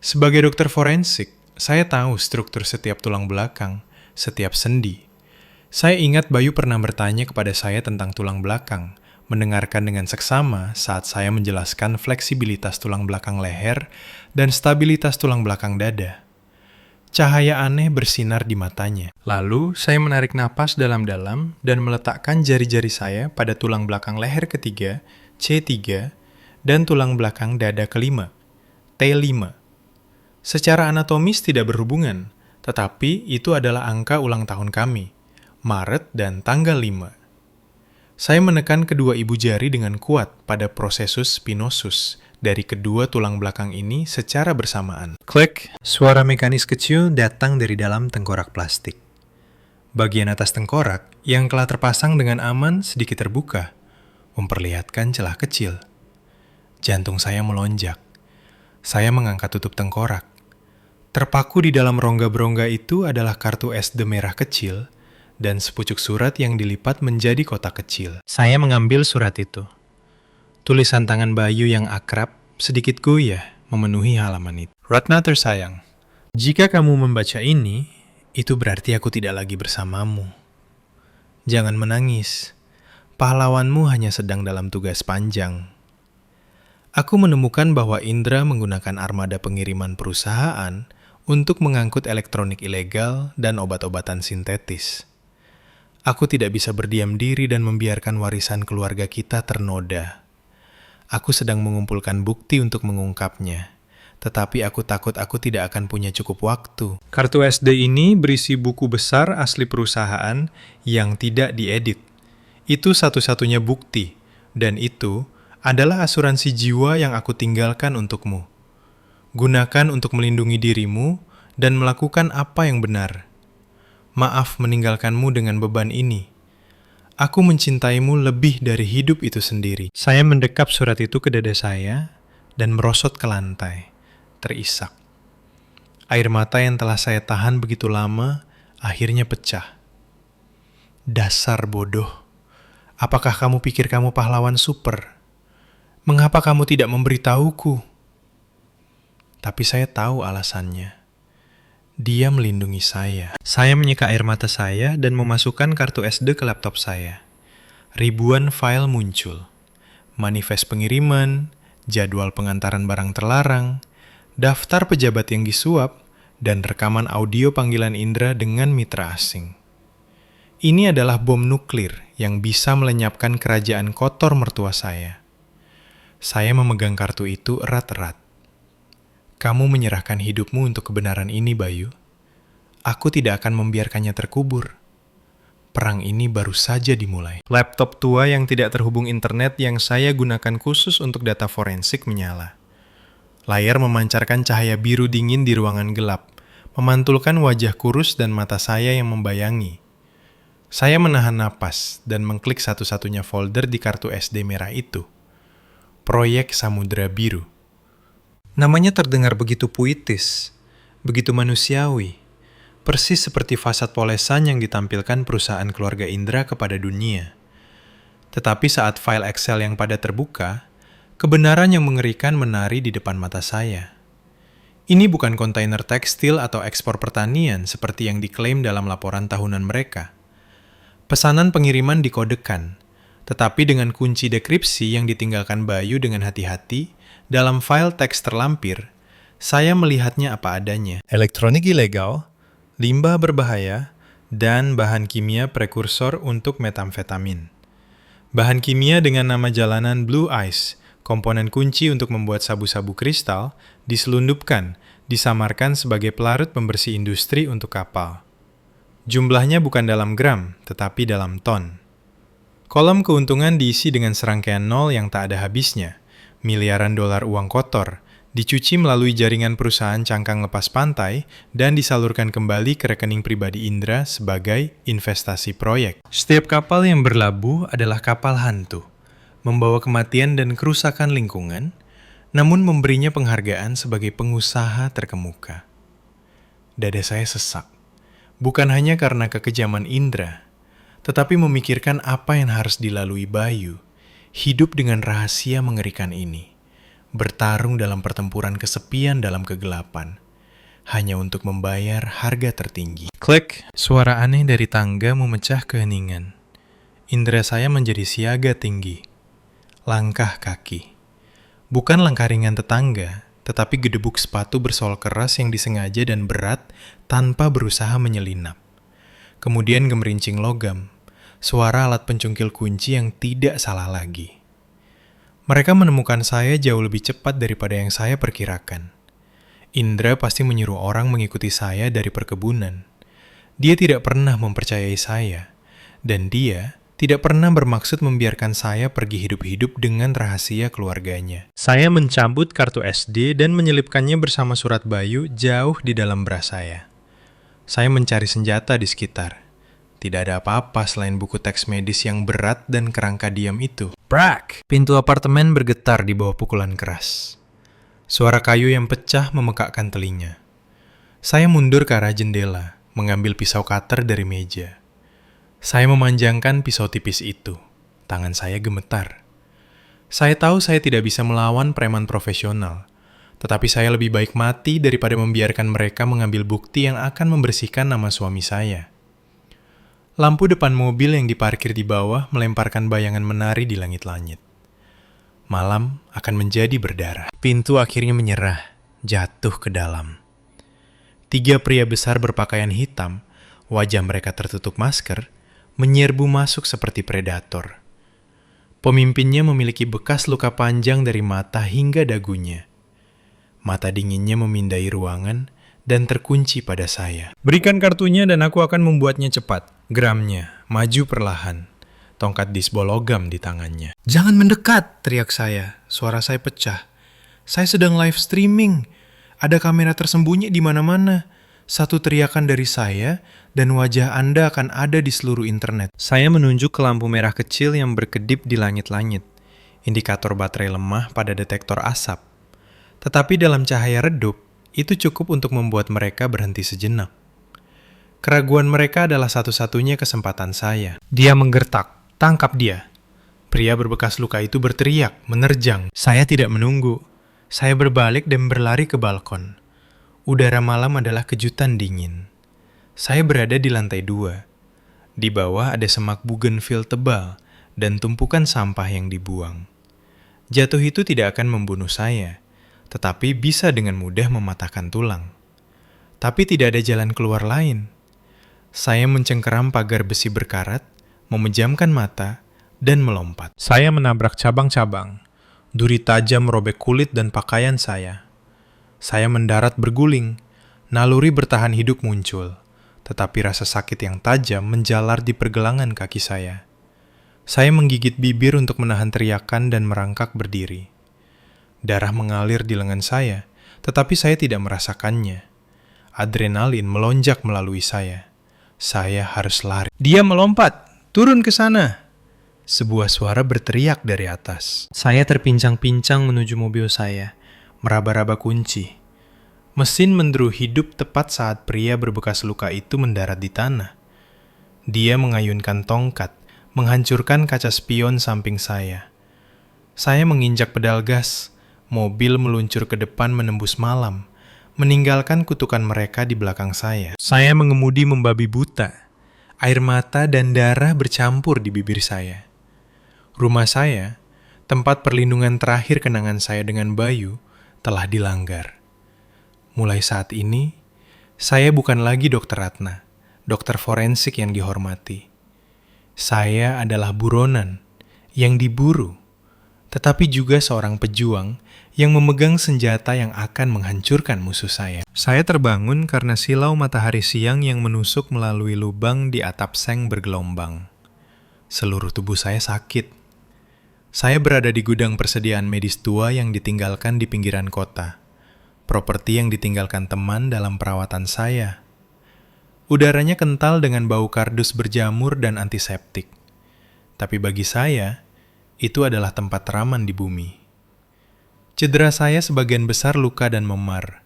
Sebagai dokter forensik, saya tahu struktur setiap tulang belakang, setiap sendi. Saya ingat Bayu pernah bertanya kepada saya tentang tulang belakang, mendengarkan dengan seksama saat saya menjelaskan fleksibilitas tulang belakang leher dan stabilitas tulang belakang dada. Cahaya aneh bersinar di matanya. Lalu, saya menarik napas dalam-dalam dan meletakkan jari-jari saya pada tulang belakang leher ketiga, C3, dan tulang belakang dada kelima, T5. Secara anatomis tidak berhubungan, tetapi itu adalah angka ulang tahun kami, Maret dan tanggal 5. Saya menekan kedua ibu jari dengan kuat pada prosesus spinosus dari kedua tulang belakang ini secara bersamaan. Klik, suara mekanis kecil datang dari dalam tengkorak plastik. Bagian atas tengkorak yang telah terpasang dengan aman sedikit terbuka, memperlihatkan celah kecil. Jantung saya melonjak. Saya mengangkat tutup tengkorak. Terpaku di dalam rongga-berongga itu adalah kartu SD merah kecil dan sepucuk surat yang dilipat menjadi kotak kecil. Saya mengambil surat itu. Tulisan tangan Bayu yang akrab, sedikit goyah, memenuhi halaman itu. Ratna tersayang, jika kamu membaca ini, itu berarti aku tidak lagi bersamamu. Jangan menangis. Pahlawanmu hanya sedang dalam tugas panjang. Aku menemukan bahwa Indra menggunakan armada pengiriman perusahaan untuk mengangkut elektronik ilegal dan obat-obatan sintetis. Aku tidak bisa berdiam diri dan membiarkan warisan keluarga kita ternoda. Aku sedang mengumpulkan bukti untuk mengungkapnya, tetapi aku takut aku tidak akan punya cukup waktu. Kartu SD ini berisi buku besar asli perusahaan yang tidak diedit. Itu satu-satunya bukti, dan itu adalah asuransi jiwa yang aku tinggalkan untukmu. Gunakan untuk melindungi dirimu dan melakukan apa yang benar. Maaf meninggalkanmu dengan beban ini. Aku mencintaimu lebih dari hidup itu sendiri. Saya mendekap surat itu ke dada saya dan merosot ke lantai, terisak. Air mata yang telah saya tahan begitu lama akhirnya pecah. Dasar bodoh. Apakah kamu pikir kamu pahlawan super? Mengapa kamu tidak memberitahuku? Tapi saya tahu alasannya. Dia melindungi saya. Saya menyeka air mata saya dan memasukkan kartu SD ke laptop saya. Ribuan file muncul. Manifest pengiriman, jadwal pengantaran barang terlarang, daftar pejabat yang disuap, dan rekaman audio panggilan Indra dengan mitra asing. Ini adalah bom nuklir yang bisa melenyapkan kerajaan kotor mertua saya. Saya memegang kartu itu erat-erat. Kamu menyerahkan hidupmu untuk kebenaran ini, Bayu. Aku tidak akan membiarkannya terkubur. Perang ini baru saja dimulai. Laptop tua yang tidak terhubung internet yang saya gunakan khusus untuk data forensik menyala. Layar memancarkan cahaya biru dingin di ruangan gelap, memantulkan wajah kurus dan mata saya yang membayangi. Saya menahan napas dan mengklik satu-satunya folder di kartu SD merah itu. Proyek Samudra Biru. Namanya terdengar begitu puitis, begitu manusiawi, persis seperti fasad polesan yang ditampilkan perusahaan keluarga Indra kepada dunia. Tetapi saat file Excel yang pada terbuka, kebenaran yang mengerikan menari di depan mata saya. Ini bukan kontainer tekstil atau ekspor pertanian seperti yang diklaim dalam laporan tahunan mereka. Pesanan pengiriman dikodekan, tetapi dengan kunci dekripsi yang ditinggalkan Bayu dengan hati-hati, dalam file teks terlampir, saya melihatnya apa adanya. Elektronik ilegal, limbah berbahaya, dan bahan kimia prekursor untuk metamfetamin. Bahan kimia dengan nama jalanan Blue Ice, komponen kunci untuk membuat sabu-sabu kristal, diselundupkan, disamarkan sebagai pelarut pembersih industri untuk kapal. Jumlahnya bukan dalam gram, tetapi dalam ton. Kolom keuntungan diisi dengan serangkaian nol yang tak ada habisnya. Miliaran dolar uang kotor, dicuci melalui jaringan perusahaan cangkang lepas pantai dan disalurkan kembali ke rekening pribadi Indra sebagai investasi proyek. Setiap kapal yang berlabuh adalah kapal hantu, membawa kematian dan kerusakan lingkungan, namun memberinya penghargaan sebagai pengusaha terkemuka. Dada saya sesak, bukan hanya karena kekejaman Indra, tetapi memikirkan apa yang harus dilalui Bayu, hidup dengan rahasia mengerikan ini, bertarung dalam pertempuran kesepian dalam kegelapan. hanya untuk membayar harga tertinggi. Klik, suara aneh dari tangga memecah keheningan. Indera saya menjadi siaga tinggi. Langkah kaki. Bukan langkah ringan tetangga, tetapi gedebuk sepatu bersol keras yang disengaja dan berat tanpa berusaha menyelinap. Kemudian gemerincing logam, suara alat pencungkil kunci yang tidak salah lagi. Mereka menemukan saya jauh lebih cepat daripada yang saya perkirakan. Indra pasti menyuruh orang mengikuti saya dari perkebunan. Dia tidak pernah mempercayai saya, dan dia tidak pernah bermaksud membiarkan saya pergi hidup-hidup dengan rahasia keluarganya. Saya mencabut kartu SD dan menyelipkannya bersama surat Bayu jauh di dalam bra saya. Saya mencari senjata di sekitar. Tidak ada apa-apa selain buku teks medis yang berat dan kerangka diam itu. Brak! Pintu apartemen bergetar di bawah pukulan keras. Suara kayu yang pecah memekakkan telinga. Saya mundur ke arah jendela, mengambil pisau cutter dari meja. Saya memanjangkan pisau tipis itu. Tangan saya gemetar. Saya tahu saya tidak bisa melawan preman profesional, tetapi saya lebih baik mati daripada membiarkan mereka mengambil bukti yang akan membersihkan nama suami saya. Lampu depan mobil yang diparkir di bawah melemparkan bayangan menari di langit-langit. Malam akan menjadi berdarah. Pintu akhirnya menyerah, jatuh ke dalam. 3 pria besar berpakaian hitam, wajah mereka tertutup masker, menyerbu masuk seperti predator. Pemimpinnya memiliki bekas luka panjang dari mata hingga dagunya. Mata dinginnya memindai ruangan dan terkunci pada saya. Berikan kartunya dan aku akan membuatnya cepat. Geramnya maju perlahan. Tongkat disbol logam di tangannya. Jangan mendekat, teriak saya. Suara saya pecah. Saya sedang live streaming. Ada kamera tersembunyi di mana-mana. Satu teriakan dari saya, dan wajah Anda akan ada di seluruh internet. Saya menunjuk ke lampu merah kecil yang berkedip di langit-langit. Indikator baterai lemah pada detektor asap. Tetapi dalam cahaya redup, itu cukup untuk membuat mereka berhenti sejenak. Keraguan mereka adalah satu-satunya kesempatan saya. Dia menggertak, tangkap dia. Pria berbekas luka itu berteriak, menerjang. Saya tidak menunggu. Saya berbalik dan berlari ke balkon. Udara malam adalah kejutan dingin. Saya berada di lantai 2. Di bawah ada semak bougainville tebal dan tumpukan sampah yang dibuang. Jatuh itu tidak akan membunuh saya, tetapi bisa dengan mudah mematahkan tulang. Tapi tidak ada jalan keluar lain. Saya mencengkeram pagar besi berkarat, memejamkan mata, dan melompat. Saya menabrak cabang-cabang. Duri tajam merobek kulit dan pakaian saya. Saya mendarat berguling. Naluri bertahan hidup muncul, tetapi rasa sakit yang tajam menjalar di pergelangan kaki saya. Saya menggigit bibir untuk menahan teriakan dan merangkak berdiri. Darah mengalir di lengan saya, tetapi saya tidak merasakannya. Adrenalin melonjak melalui saya. Saya harus lari. Dia melompat, turun ke sana. Sebuah suara berteriak dari atas. Saya terpincang-pincang menuju mobil saya, meraba-raba kunci. Mesin menderu hidup tepat saat pria berbekas luka itu mendarat di tanah. Dia mengayunkan tongkat, menghancurkan kaca spion samping saya. Saya menginjak pedal gas. Mobil meluncur ke depan menembus malam, meninggalkan kutukan mereka di belakang saya. Saya mengemudi membabi buta. Air mata dan darah bercampur di bibir saya. Rumah saya, tempat perlindungan terakhir kenangan saya dengan Bayu, telah dilanggar. Mulai saat ini, saya bukan lagi Dr. Ratna, dokter forensik yang dihormati. Saya adalah buronan yang diburu, tetapi juga seorang pejuang yang memegang senjata yang akan menghancurkan musuh saya. Saya terbangun karena silau matahari siang yang menusuk melalui lubang di atap seng bergelombang. Seluruh tubuh saya sakit. Saya berada di gudang persediaan medis tua yang ditinggalkan di pinggiran kota. Properti yang ditinggalkan teman dalam perawatan saya. Udaranya kental dengan bau kardus berjamur dan antiseptik. Tapi bagi saya, itu adalah tempat teraman di bumi. Cedera saya sebagian besar luka dan memar.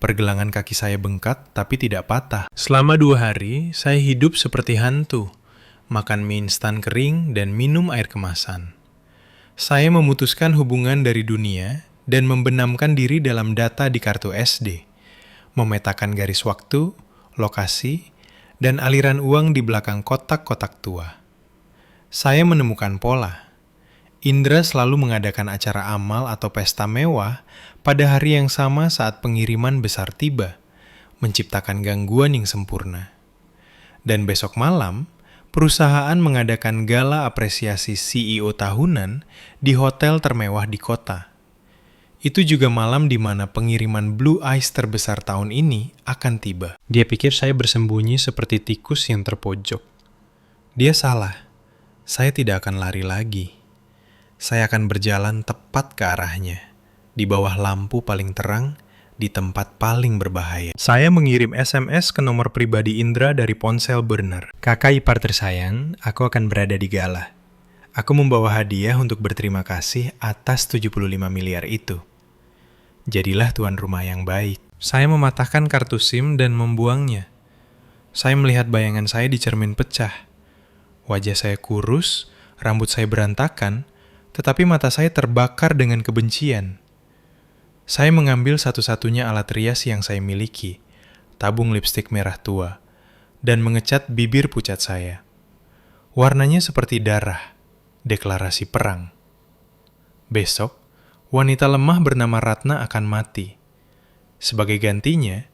Pergelangan kaki saya bengkak tapi tidak patah. Selama 2 hari, saya hidup seperti hantu. Makan mie instan kering dan minum air kemasan. Saya memutuskan hubungan dari dunia dan membenamkan diri dalam data di kartu SD. memetakan garis waktu, lokasi, dan aliran uang di belakang kotak-kotak tua. Saya menemukan pola. Indra selalu mengadakan acara amal atau pesta mewah pada hari yang sama saat pengiriman besar tiba, menciptakan gangguan yang sempurna. Dan besok malam, perusahaan mengadakan gala apresiasi CEO tahunan di hotel termewah di kota. Itu juga malam di mana pengiriman Blue Ice terbesar tahun ini akan tiba. Dia pikir saya bersembunyi seperti tikus yang terpojok. Dia salah. Saya tidak akan lari lagi. Saya akan berjalan tepat ke arahnya, di bawah lampu paling terang, di tempat paling berbahaya. Saya mengirim SMS ke nomor pribadi Indra dari ponsel burner. Kakak ipar tersayang, aku akan berada di gala. Aku membawa hadiah untuk berterima kasih atas 75 miliar itu. Jadilah tuan rumah yang baik. Saya mematahkan kartu SIM dan membuangnya. Saya melihat bayangan saya di cermin pecah. Wajah saya kurus, rambut saya berantakan, tetapi mata saya terbakar dengan kebencian. Saya mengambil satu-satunya alat rias yang saya miliki, tabung lipstik merah tua, dan mengecat bibir pucat saya. Warnanya seperti darah, deklarasi perang. Besok, wanita lemah bernama Ratna akan mati. Sebagai gantinya,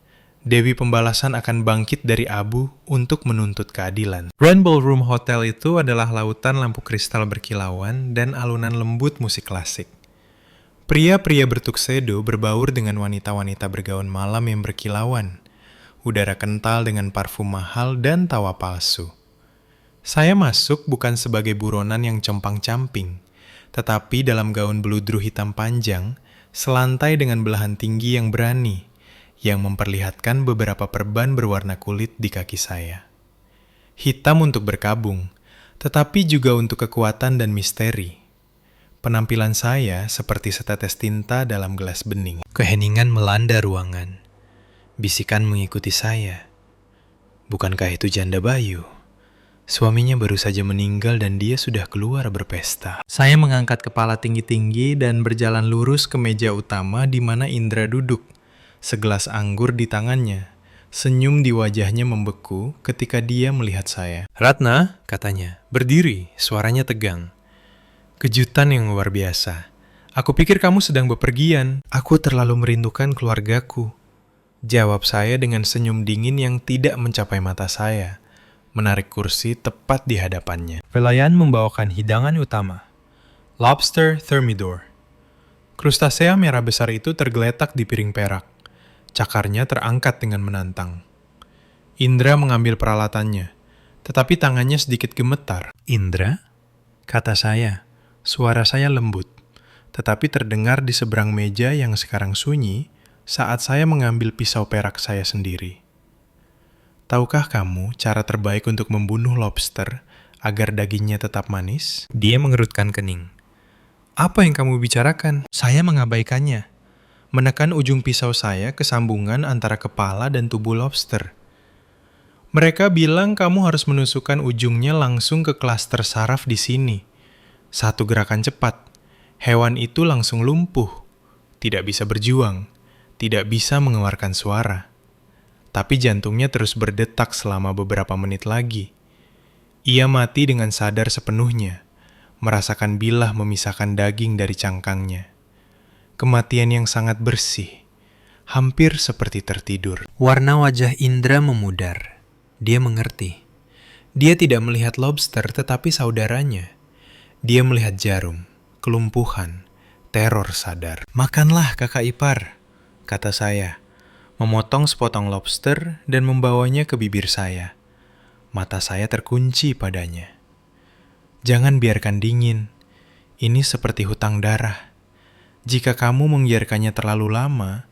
Dewi Pembalasan akan bangkit dari abu untuk menuntut keadilan. Rainbow Room Hotel itu adalah lautan lampu kristal berkilauan dan alunan lembut musik klasik. Pria-pria bertuksedo berbaur dengan wanita-wanita bergaun malam yang berkilauan, udara kental dengan parfum mahal dan tawa palsu. Saya masuk bukan sebagai buronan yang compang-camping, tetapi dalam gaun beludru hitam panjang, selantai dengan belahan tinggi yang berani, yang memperlihatkan beberapa perban berwarna kulit di kaki saya. Hitam untuk berkabung, tetapi juga untuk kekuatan dan misteri. Penampilan saya seperti setetes tinta dalam gelas bening. Keheningan melanda ruangan. Bisikan mengikuti saya. Bukankah itu janda Bayu? Suaminya baru saja meninggal dan dia sudah keluar berpesta. Saya mengangkat kepala tinggi-tinggi dan berjalan lurus ke meja utama di mana Indra duduk. Segelas anggur di tangannya. Senyum di wajahnya membeku ketika dia melihat saya. "Ratna," katanya, "berdiri." Suaranya tegang. Kejutan yang luar biasa. "Aku pikir kamu sedang bepergian." "Aku terlalu merindukan keluargaku," jawab saya dengan senyum dingin yang tidak mencapai mata saya, menarik kursi tepat di hadapannya. Pelayan membawakan hidangan utama. Lobster thermidor. Krustasea merah besar itu tergeletak di piring perak. Cakarnya terangkat dengan menantang. Indra mengambil peralatannya, tetapi tangannya sedikit gemetar. "Indra?" kata saya. Suara saya lembut, tetapi terdengar di seberang meja yang sekarang sunyi saat saya mengambil pisau perak saya sendiri. "Tahukah kamu cara terbaik untuk membunuh lobster agar dagingnya tetap manis?" Dia mengerutkan kening. "Apa yang kamu bicarakan?" Saya mengabaikannya. Menekan ujung pisau saya ke sambungan antara kepala dan tubuh lobster. "Mereka bilang kamu harus menusukkan ujungnya langsung ke klaster saraf di sini. Satu gerakan cepat, hewan itu langsung lumpuh. Tidak bisa berjuang, tidak bisa mengeluarkan suara. Tapi jantungnya terus berdetak selama beberapa menit lagi. Ia mati dengan sadar sepenuhnya, merasakan bilah memisahkan daging dari cangkangnya. Kematian yang sangat bersih, hampir seperti tertidur." Warna wajah Indra memudar. Dia mengerti. Dia tidak melihat lobster tetapi saudaranya. Dia melihat jarum, kelumpuhan, teror sadar. "Makanlah kakak ipar," kata saya, memotong sepotong lobster dan membawanya ke bibir saya. Mata saya terkunci padanya. "Jangan biarkan dingin. Ini seperti hutang darah. Jika kamu membiarkannya terlalu lama,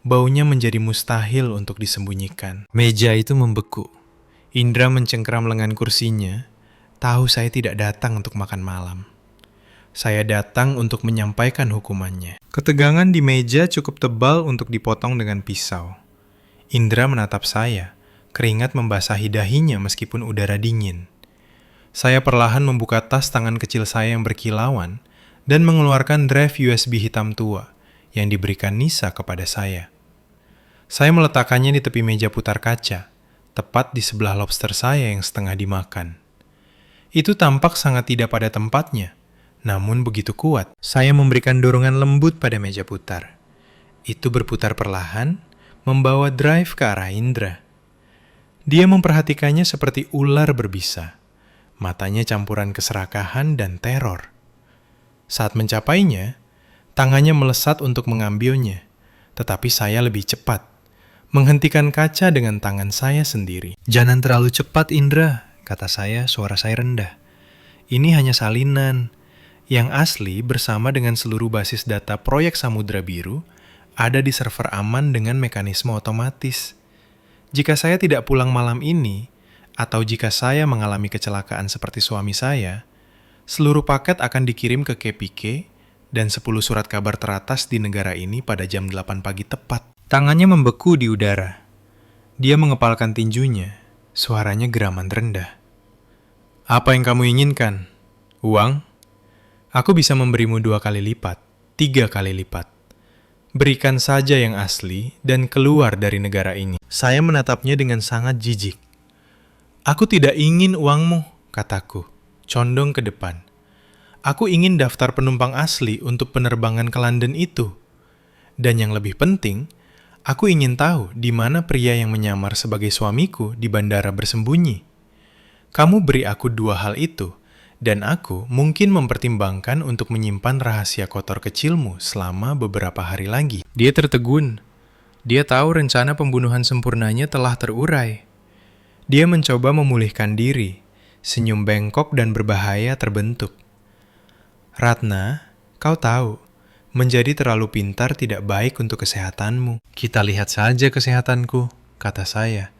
baunya menjadi mustahil untuk disembunyikan." Meja itu membeku. Indra mencengkeram lengan kursinya, tahu saya tidak datang untuk makan malam. Saya datang untuk menyampaikan hukumannya. Ketegangan di meja cukup tebal untuk dipotong dengan pisau. Indra menatap saya, keringat membasahi dahinya meskipun udara dingin. Saya perlahan membuka tas tangan kecil saya yang berkilauan dan mengeluarkan drive USB hitam tua yang diberikan Nisa kepada saya. Saya meletakkannya di tepi meja putar kaca, tepat di sebelah lobster saya yang setengah dimakan. Itu tampak sangat tidak pada tempatnya, namun begitu kuat. Saya memberikan dorongan lembut pada meja putar. Itu berputar perlahan, membawa drive ke arah Indra. Dia memperhatikannya seperti ular berbisa. Matanya campuran keserakahan dan teror. Saat mencapainya, tangannya melesat untuk mengambilnya, tetapi saya lebih cepat, menghentikan kaca dengan tangan saya sendiri. "Jangan terlalu cepat, Indra," kata saya, suara saya rendah. "Ini hanya salinan. Yang asli bersama dengan seluruh basis data proyek Samudra Biru ada di server aman dengan mekanisme otomatis. Jika saya tidak pulang malam ini, atau jika saya mengalami kecelakaan seperti suami saya, seluruh paket akan dikirim ke KPK dan 10 surat kabar teratas di negara ini pada jam 8 pagi tepat." Tangannya membeku di udara. Dia mengepalkan tinjunya, suaranya geraman rendah. "Apa yang kamu inginkan? Uang? Aku bisa memberimu 2 kali lipat, 3 kali lipat. Berikan saja yang asli dan keluar dari negara ini." Saya menatapnya dengan sangat jijik. "Aku tidak ingin uangmu," kataku, condong ke depan. "Aku ingin daftar penumpang asli untuk penerbangan ke London itu. Dan yang lebih penting, aku ingin tahu di mana pria yang menyamar sebagai suamiku di bandara bersembunyi. Kamu beri aku 2 hal itu, dan aku mungkin mempertimbangkan untuk menyimpan rahasia kotor kecilmu selama beberapa hari lagi." Dia tertegun. Dia tahu rencana pembunuhan sempurnanya telah terurai. Dia mencoba memulihkan diri. Senyum bengkok dan berbahaya terbentuk. "Ratna, kau tahu, menjadi terlalu pintar tidak baik untuk kesehatanmu." "Kita lihat saja kesehatanku," kata saya,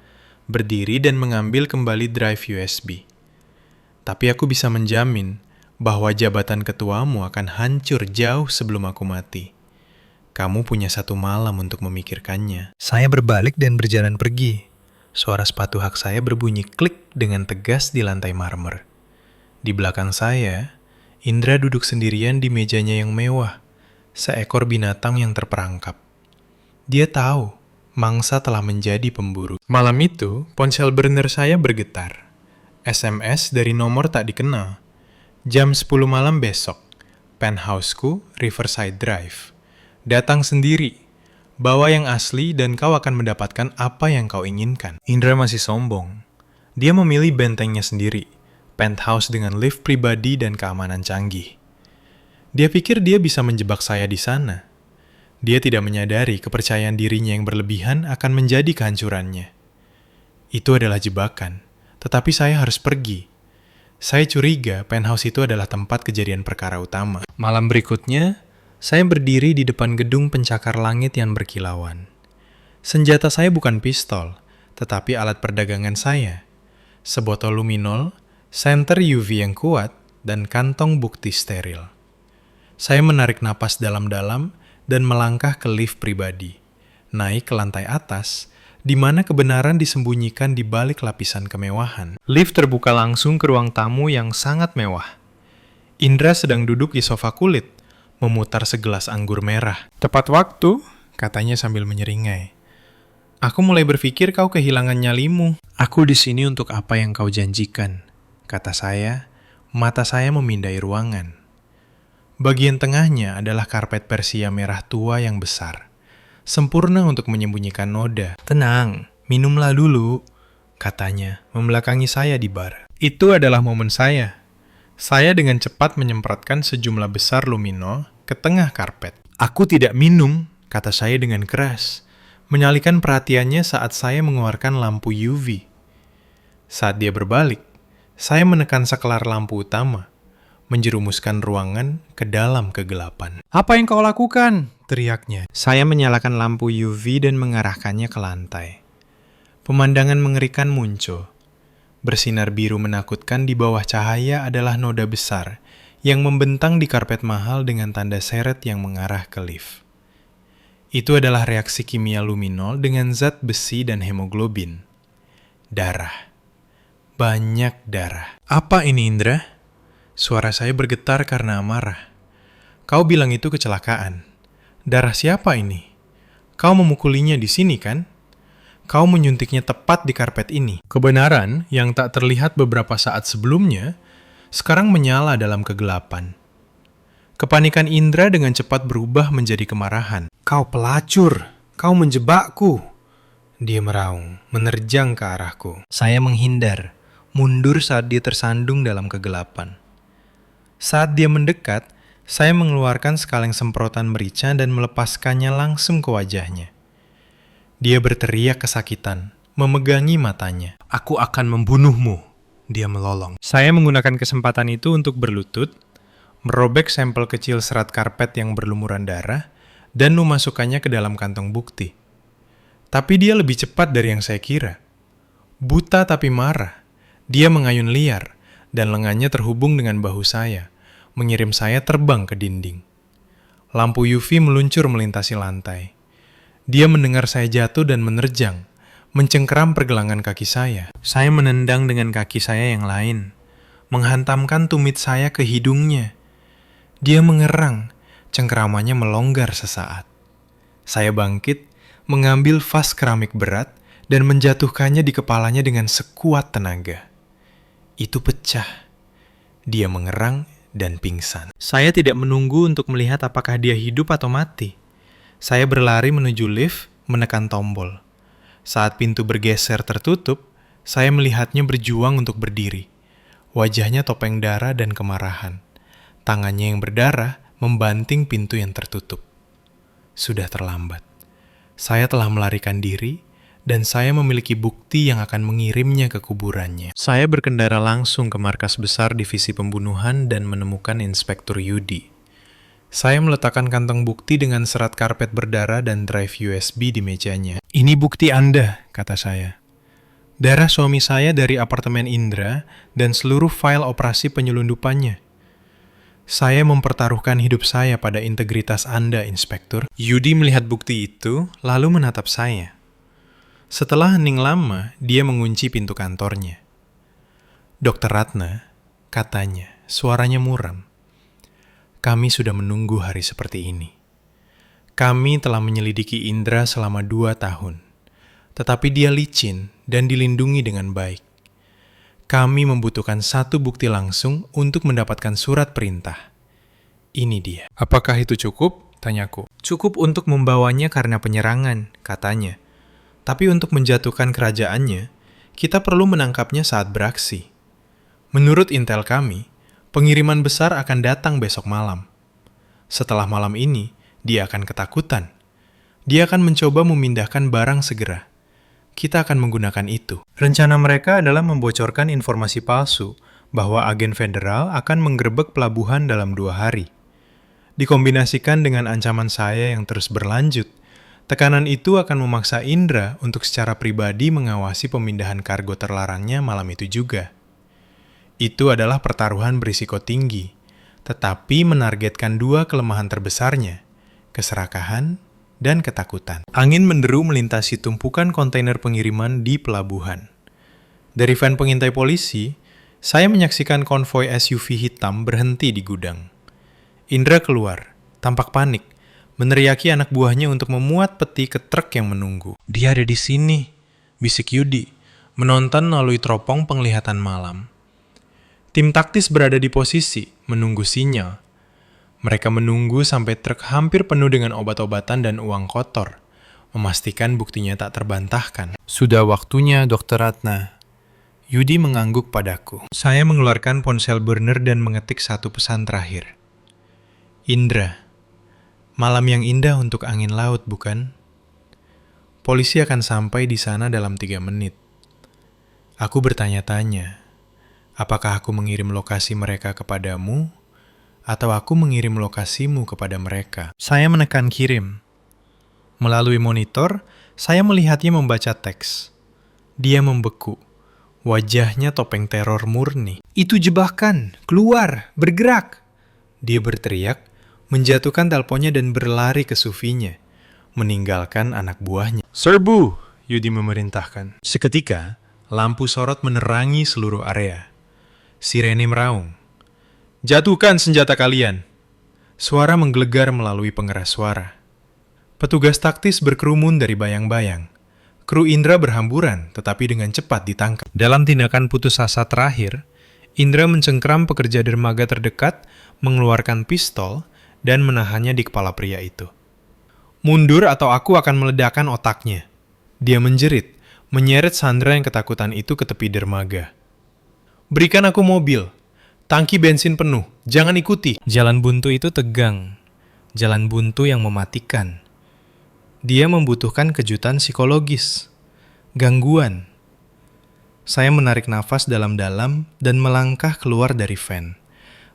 berdiri dan mengambil kembali drive USB. "Tapi aku bisa menjamin bahwa jabatan ketuamu akan hancur jauh sebelum aku mati. Kamu punya 1 malam untuk memikirkannya." Saya berbalik dan berjalan pergi. Suara sepatu hak saya berbunyi klik dengan tegas di lantai marmer. Di belakang saya, Indra duduk sendirian di mejanya yang mewah, seekor binatang yang terperangkap. Dia tahu, mangsa telah menjadi pemburu. Malam itu, ponsel burner saya bergetar. SMS dari nomor tak dikenal. Jam 10 malam besok, penthouseku, Riverside Drive. Datang sendiri. Bawa yang asli dan kau akan mendapatkan apa yang kau inginkan. Indra masih sombong. Dia memilih bentengnya sendiri, penthouse dengan lift pribadi dan keamanan canggih. Dia pikir dia bisa menjebak saya di sana. Dia tidak menyadari kepercayaan dirinya yang berlebihan akan menjadi kehancurannya. Itu adalah jebakan, tetapi saya harus pergi. Saya curiga penthouse itu adalah tempat kejadian perkara utama. Malam berikutnya, saya berdiri di depan gedung pencakar langit yang berkilauan. Senjata saya bukan pistol, tetapi alat perdagangan saya. Sebotol luminol, senter UV yang kuat, dan kantong bukti steril. Saya menarik napas dalam-dalam dan melangkah ke lift pribadi. Naik ke lantai atas, di mana kebenaran disembunyikan di balik lapisan kemewahan. Lift terbuka langsung ke ruang tamu yang sangat mewah. Indra sedang duduk di sofa kulit, memutar segelas anggur merah. "Tepat waktu," katanya sambil menyeringai. "Aku mulai berpikir kau kehilangan nyalimu." "Aku di sini untuk apa yang kau janjikan," kata saya. Mata saya memindai ruangan. Bagian tengahnya adalah karpet Persia merah tua yang besar, sempurna untuk menyembunyikan noda. "Tenang, minumlah dulu," katanya, membelakangi saya di bar. Itu adalah momen saya. Saya dengan cepat menyemprotkan sejumlah besar luminol ke tengah karpet. "Aku tidak minum," kata saya dengan keras, menyalihkan perhatiannya saat saya mengeluarkan lampu UV. Saat dia berbalik, saya menekan saklar lampu utama, menjerumuskan ruangan ke dalam kegelapan. "Apa yang kau lakukan?" teriaknya. Saya menyalakan lampu UV dan mengarahkannya ke lantai. Pemandangan mengerikan muncul. Bersinar biru menakutkan di bawah cahaya adalah noda besar yang membentang di karpet mahal dengan tanda seret yang mengarah ke lift. Itu adalah reaksi kimia luminol dengan zat besi dan hemoglobin. Darah. Banyak darah. "Apa ini, Indra?" Suara saya bergetar karena amarah. "Kau bilang itu kecelakaan. Darah siapa ini? Kau memukulinya di sini kan? Kau menyuntiknya tepat di karpet ini. Kebenaran yang tak terlihat beberapa saat sebelumnya, sekarang menyala dalam kegelapan. Kepanikan Indra dengan cepat berubah menjadi kemarahan. Kau pelacur, kau menjebakku. Dia meraung, menerjang ke arahku. Saya menghindar, mundur saat dia tersandung dalam kegelapan. Saat dia mendekat, saya mengeluarkan sekaleng semprotan merica dan melepaskannya langsung ke wajahnya. Dia berteriak kesakitan, memegangi matanya. Aku akan membunuhmu, dia melolong. Saya menggunakan kesempatan itu untuk berlutut, merobek sampel kecil serat karpet yang berlumuran darah, dan memasukkannya ke dalam kantong bukti. Tapi dia lebih cepat dari yang saya kira. Buta tapi marah, dia mengayun liar, dan lengannya terhubung dengan bahu saya, mengirim saya terbang ke dinding. Lampu UV meluncur melintasi lantai. Dia mendengar saya jatuh dan menerjang, mencengkeram pergelangan kaki saya. Saya menendang dengan kaki saya yang lain, menghantamkan tumit saya ke hidungnya. Dia mengerang, cengkeramannya melonggar sesaat. Saya bangkit, mengambil vas keramik berat, dan menjatuhkannya di kepalanya dengan sekuat tenaga. Itu pecah. Dia mengerang dan pingsan. Saya tidak menunggu untuk melihat apakah dia hidup atau mati. Saya berlari menuju lift, menekan tombol. Saat pintu bergeser tertutup, saya melihatnya berjuang untuk berdiri. Wajahnya topeng darah dan kemarahan. Tangannya yang berdarah membanting pintu yang tertutup. Sudah terlambat. Saya telah melarikan diri, dan saya memiliki bukti yang akan mengirimnya ke kuburannya. Saya berkendara langsung ke markas besar divisi pembunuhan dan menemukan Inspektur Yudi. Saya meletakkan kantong bukti dengan serat karpet berdarah dan drive USB di mejanya. Ini bukti Anda, kata saya. Darah suami saya dari apartemen Indra dan seluruh file operasi penyelundupannya. Saya mempertaruhkan hidup saya pada integritas Anda, Inspektur. Yudi melihat bukti itu, lalu menatap saya. Setelah hening lama, dia mengunci pintu kantornya. Dr. Ratna, katanya, suaranya muram. Kami sudah menunggu hari seperti ini. Kami telah menyelidiki Indra selama 2 tahun, tetapi dia licin dan dilindungi dengan baik. Kami membutuhkan satu bukti langsung untuk mendapatkan surat perintah. Ini dia. Apakah itu cukup? Tanyaku. Cukup untuk membawanya karena penyerangan, katanya. Tapi untuk menjatuhkan kerajaannya, kita perlu menangkapnya saat beraksi. Menurut intel kami, pengiriman besar akan datang besok malam. Setelah malam ini, dia akan ketakutan. Dia akan mencoba memindahkan barang segera. Kita akan menggunakan itu. Rencana mereka adalah membocorkan informasi palsu bahwa agen federal akan menggerebek pelabuhan dalam 2 hari. Dikombinasikan dengan ancaman saya yang terus berlanjut, tekanan itu akan memaksa Indra untuk secara pribadi mengawasi pemindahan kargo terlarangnya malam itu juga. Itu adalah pertaruhan berisiko tinggi, tetapi menargetkan 2 kelemahan terbesarnya, keserakahan dan ketakutan. Angin menderu melintasi tumpukan kontainer pengiriman di pelabuhan. Dari van pengintai polisi, saya menyaksikan konvoi SUV hitam berhenti di gudang. Indra keluar, tampak panik, meneriaki anak buahnya untuk memuat peti ke truk yang menunggu. Dia ada di sini, bisik Yudi, menonton melalui teropong penglihatan malam. Tim taktis berada di posisi, menunggu sinyal. Mereka menunggu sampai truk hampir penuh dengan obat-obatan dan uang kotor, memastikan buktinya tak terbantahkan. Sudah waktunya, Dr. Ratna. Yudi mengangguk padaku. Saya mengeluarkan ponsel burner dan mengetik satu pesan terakhir. Indra, malam yang indah untuk angin laut, bukan? Polisi akan sampai di sana dalam 3 menit. Aku bertanya-tanya. Apakah aku mengirim lokasi mereka kepadamu, atau aku mengirim lokasimu kepada mereka? Saya menekan kirim. Melalui monitor, saya melihatnya membaca teks. Dia membeku. Wajahnya topeng teror murni. Itu jebakan! Keluar! Bergerak! Dia berteriak, menjatuhkan teleponnya dan berlari ke SUV-nya, meninggalkan anak buahnya. Serbu! Yudi memerintahkan. Seketika, lampu sorot menerangi seluruh area. Sirene meraung. Jatuhkan senjata kalian. Suara menggelegar melalui pengeras suara. Petugas taktis berkerumun dari bayang-bayang. Kru Indra berhamburan, tetapi dengan cepat ditangkap. Dalam tindakan putus asa terakhir, Indra mencengkram pekerja dermaga terdekat, mengeluarkan pistol, dan menahannya di kepala pria itu. Mundur atau aku akan meledakkan otaknya. Dia menjerit, menyeret Sandra yang ketakutan itu ke tepi dermaga. Berikan aku mobil. Tangki bensin penuh, jangan ikuti. Jalan buntu itu tegang. Jalan buntu yang mematikan. Dia membutuhkan kejutan psikologis. Gangguan. Saya menarik nafas dalam-dalam dan melangkah keluar dari van.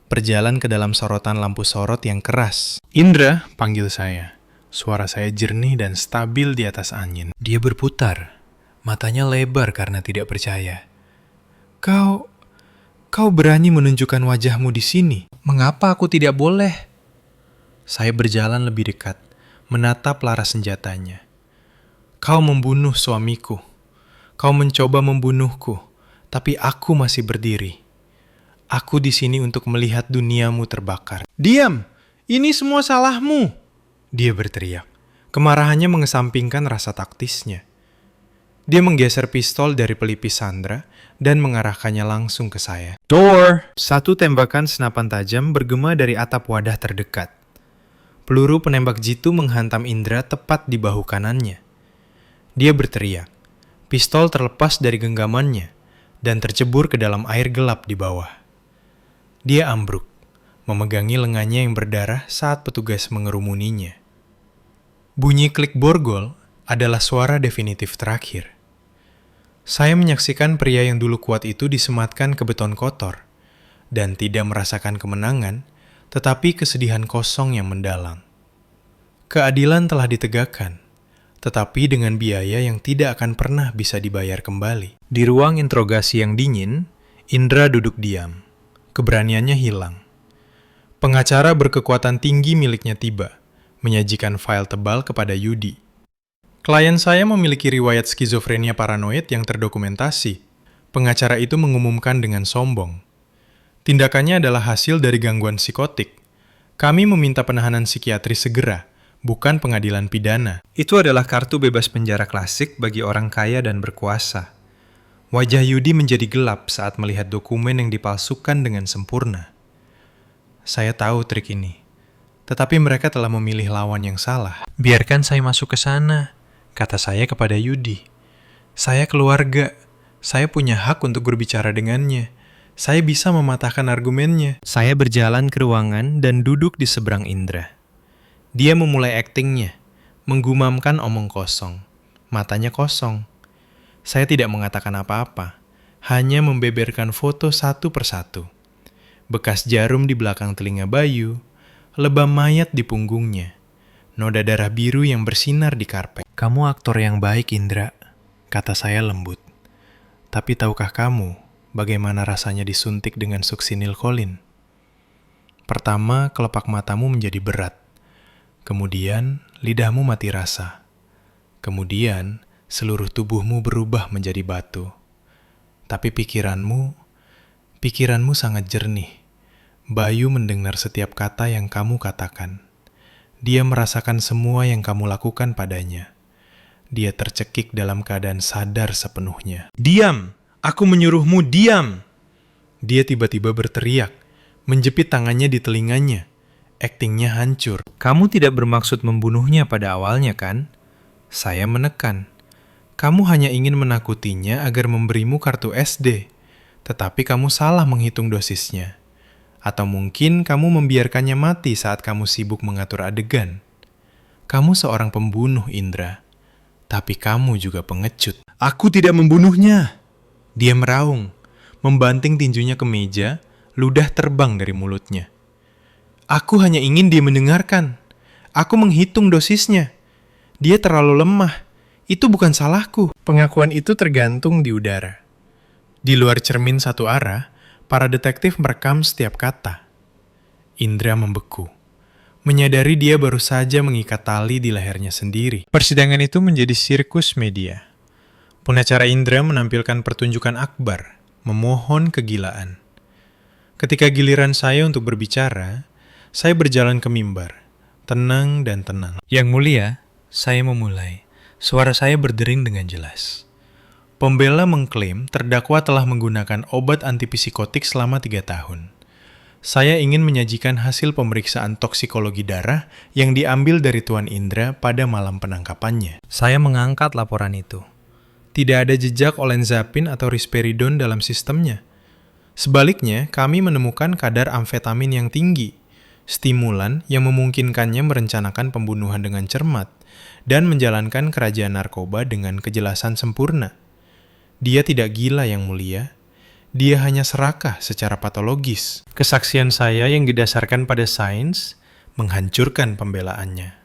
Berjalan ke dalam sorotan lampu sorot yang keras. Indra, panggil saya. Suara saya jernih dan stabil di atas angin. Dia berputar. Matanya lebar karena tidak percaya. Kau berani menunjukkan wajahmu di sini. Mengapa aku tidak boleh? Saya berjalan lebih dekat, menatap laras senjatanya. Kau membunuh suamiku. Kau mencoba membunuhku, tapi aku masih berdiri. Aku di sini untuk melihat duniamu terbakar. Diam! Ini semua salahmu! Dia berteriak. Kemarahannya mengesampingkan rasa taktisnya. Dia menggeser pistol dari pelipis Sandra dan mengarahkannya langsung ke saya. Door! Satu tembakan senapan tajam bergema dari atap wadah terdekat. Peluru penembak jitu menghantam Indra tepat di bahu kanannya. Dia berteriak. Pistol terlepas dari genggamannya dan tercebur ke dalam air gelap di bawah. Dia ambruk, memegangi lengannya yang berdarah saat petugas mengerumuninya. Bunyi klik borgol adalah suara definitif terakhir. Saya menyaksikan pria yang dulu kuat itu disematkan ke beton kotor dan tidak merasakan kemenangan, tetapi kesedihan kosong yang mendalam. Keadilan telah ditegakkan, tetapi dengan biaya yang tidak akan pernah bisa dibayar kembali. Di ruang interogasi yang dingin, Indra duduk diam. Keberaniannya hilang. Pengacara berkekuatan tinggi miliknya tiba, menyajikan file tebal kepada Yudi. Klien saya memiliki riwayat skizofrenia paranoid yang terdokumentasi. Pengacara itu mengumumkan dengan sombong. Tindakannya adalah hasil dari gangguan psikotik. Kami meminta penahanan psikiatri segera, bukan pengadilan pidana. Itu adalah kartu bebas penjara klasik bagi orang kaya dan berkuasa. Wajah Yudi menjadi gelap saat melihat dokumen yang dipalsukan dengan sempurna. Saya tahu trik ini, tetapi mereka telah memilih lawan yang salah. Biarkan saya masuk ke sana, kata saya kepada Yudi. Saya keluarga, saya punya hak untuk berbicara dengannya. Saya bisa mematahkan argumennya. Saya berjalan ke ruangan dan duduk di seberang Indra. Dia memulai aktingnya, menggumamkan omong kosong. Matanya kosong. Saya tidak mengatakan apa-apa, hanya membeberkan foto satu persatu. Bekas jarum di belakang telinga Bayu, lebam mayat di punggungnya, noda darah biru yang bersinar di karpet. Kamu aktor yang baik, Indra, kata saya lembut. Tapi tahukah kamu bagaimana rasanya disuntik dengan suksinilkolin? Pertama, kelopak matamu menjadi berat. Kemudian, lidahmu mati rasa. Kemudian, seluruh tubuhmu berubah menjadi batu. Tapi pikiranmu sangat jernih. Bayu mendengar setiap kata yang kamu katakan. Dia merasakan semua yang kamu lakukan padanya. Dia tercekik dalam keadaan sadar sepenuhnya. Diam! Aku menyuruhmu diam! Dia tiba-tiba berteriak, menjepit tangannya di telinganya. Aktingnya hancur. Kamu tidak bermaksud membunuhnya pada awalnya, kan? Saya menekan. Kamu hanya ingin menakutinya agar memberimu kartu SD, tetapi kamu salah menghitung dosisnya. Atau mungkin kamu membiarkannya mati saat kamu sibuk mengatur adegan. Kamu seorang pembunuh, Indra. Tapi kamu juga pengecut. Aku tidak membunuhnya. Dia meraung, membanting tinjunya ke meja, ludah terbang dari mulutnya. Aku hanya ingin dia mendengarkan. Aku menghitung dosisnya. Dia terlalu lemah. Itu bukan salahku. Pengakuan itu tergantung di udara. Di luar cermin satu arah, para detektif merekam setiap kata. Indra membeku. Menyadari dia baru saja mengikat tali di lehernya sendiri. Persidangan itu menjadi sirkus media. Pengacara Indra menampilkan pertunjukan akbar, memohon kegilaan. Ketika giliran saya untuk berbicara, saya berjalan ke mimbar, tenang dan tenang. Yang mulia, Saya memulai. Suara saya berdering dengan jelas. Pembela mengklaim terdakwa telah menggunakan obat antipsikotik selama 3 tahun. Saya ingin menyajikan hasil pemeriksaan toksikologi darah yang diambil dari Tuan Indra pada malam penangkapannya. Saya mengangkat laporan itu. Tidak ada jejak olanzapin atau risperidon dalam sistemnya. Sebaliknya, kami menemukan kadar amfetamin yang tinggi, stimulan yang memungkinkannya merencanakan pembunuhan dengan cermat, dan menjalankan kerajaan narkoba dengan kejelasan sempurna. Dia tidak gila yang mulia. Dia hanya serakah secara patologis. Kesaksian saya yang didasarkan pada sains menghancurkan pembelaannya.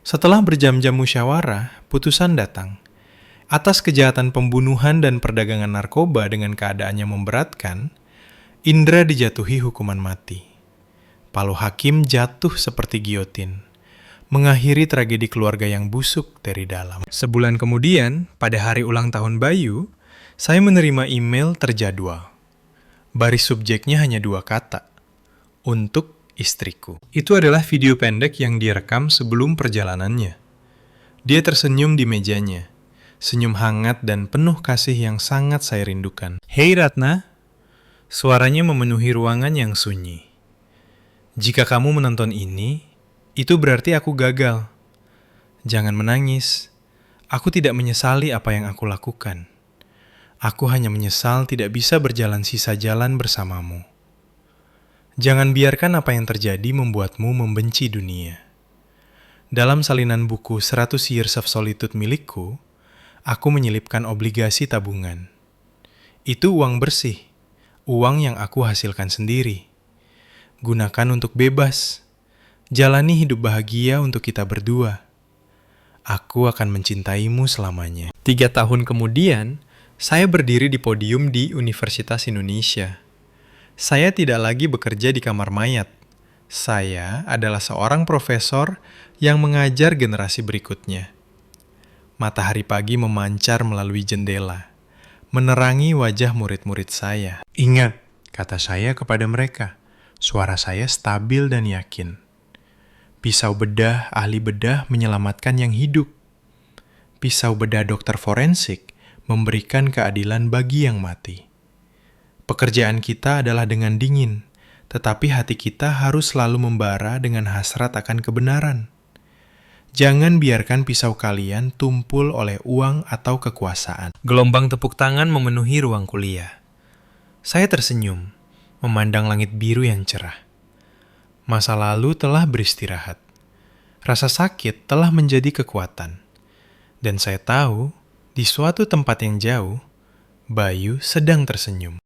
Setelah berjam-jam musyawarah, putusan datang. Atas kejahatan pembunuhan dan perdagangan narkoba dengan keadaannya memberatkan, Indra dijatuhi hukuman mati. Palu hakim jatuh seperti giotin, mengakhiri tragedi keluarga yang busuk dari dalam. Sebulan kemudian, pada hari ulang tahun Bayu, saya menerima email terjadwal. Baris subjeknya hanya 2 kata. Untuk istriku. Itu adalah video pendek yang direkam sebelum perjalanannya. Dia tersenyum di mejanya. Senyum hangat dan penuh kasih yang sangat saya rindukan. "Hei Ratna." Suaranya memenuhi ruangan yang sunyi. "Jika kamu menonton ini, itu berarti aku gagal. Jangan menangis. Aku tidak menyesali apa yang aku lakukan. Aku hanya menyesal tidak bisa berjalan sisa jalan bersamamu. Jangan biarkan apa yang terjadi membuatmu membenci dunia." Dalam salinan buku 100 Years of Solitude milikku, aku menyelipkan obligasi tabungan. Itu uang bersih, uang yang aku hasilkan sendiri. Gunakan untuk bebas. Jalani hidup bahagia untuk kita berdua. Aku akan mencintaimu selamanya. 3 tahun kemudian, saya berdiri di podium di Universitas Indonesia. Saya tidak lagi bekerja di kamar mayat. Saya adalah seorang profesor yang mengajar generasi berikutnya. Matahari pagi memancar melalui jendela, menerangi wajah murid-murid saya. "Ingat," kata saya kepada mereka, suara saya stabil dan yakin. Pisau bedah ahli bedah menyelamatkan yang hidup. Pisau bedah dokter forensik memberikan keadilan bagi yang mati. Pekerjaan kita adalah dengan dingin, tetapi hati kita harus selalu membara dengan hasrat akan kebenaran. Jangan biarkan pisau kalian tumpul oleh uang atau kekuasaan. Gelombang tepuk tangan memenuhi ruang kuliah. Saya tersenyum, memandang langit biru yang cerah. Masa lalu telah beristirahat. Rasa sakit telah menjadi kekuatan. Dan saya tahu, di suatu tempat yang jauh, Bayu sedang tersenyum.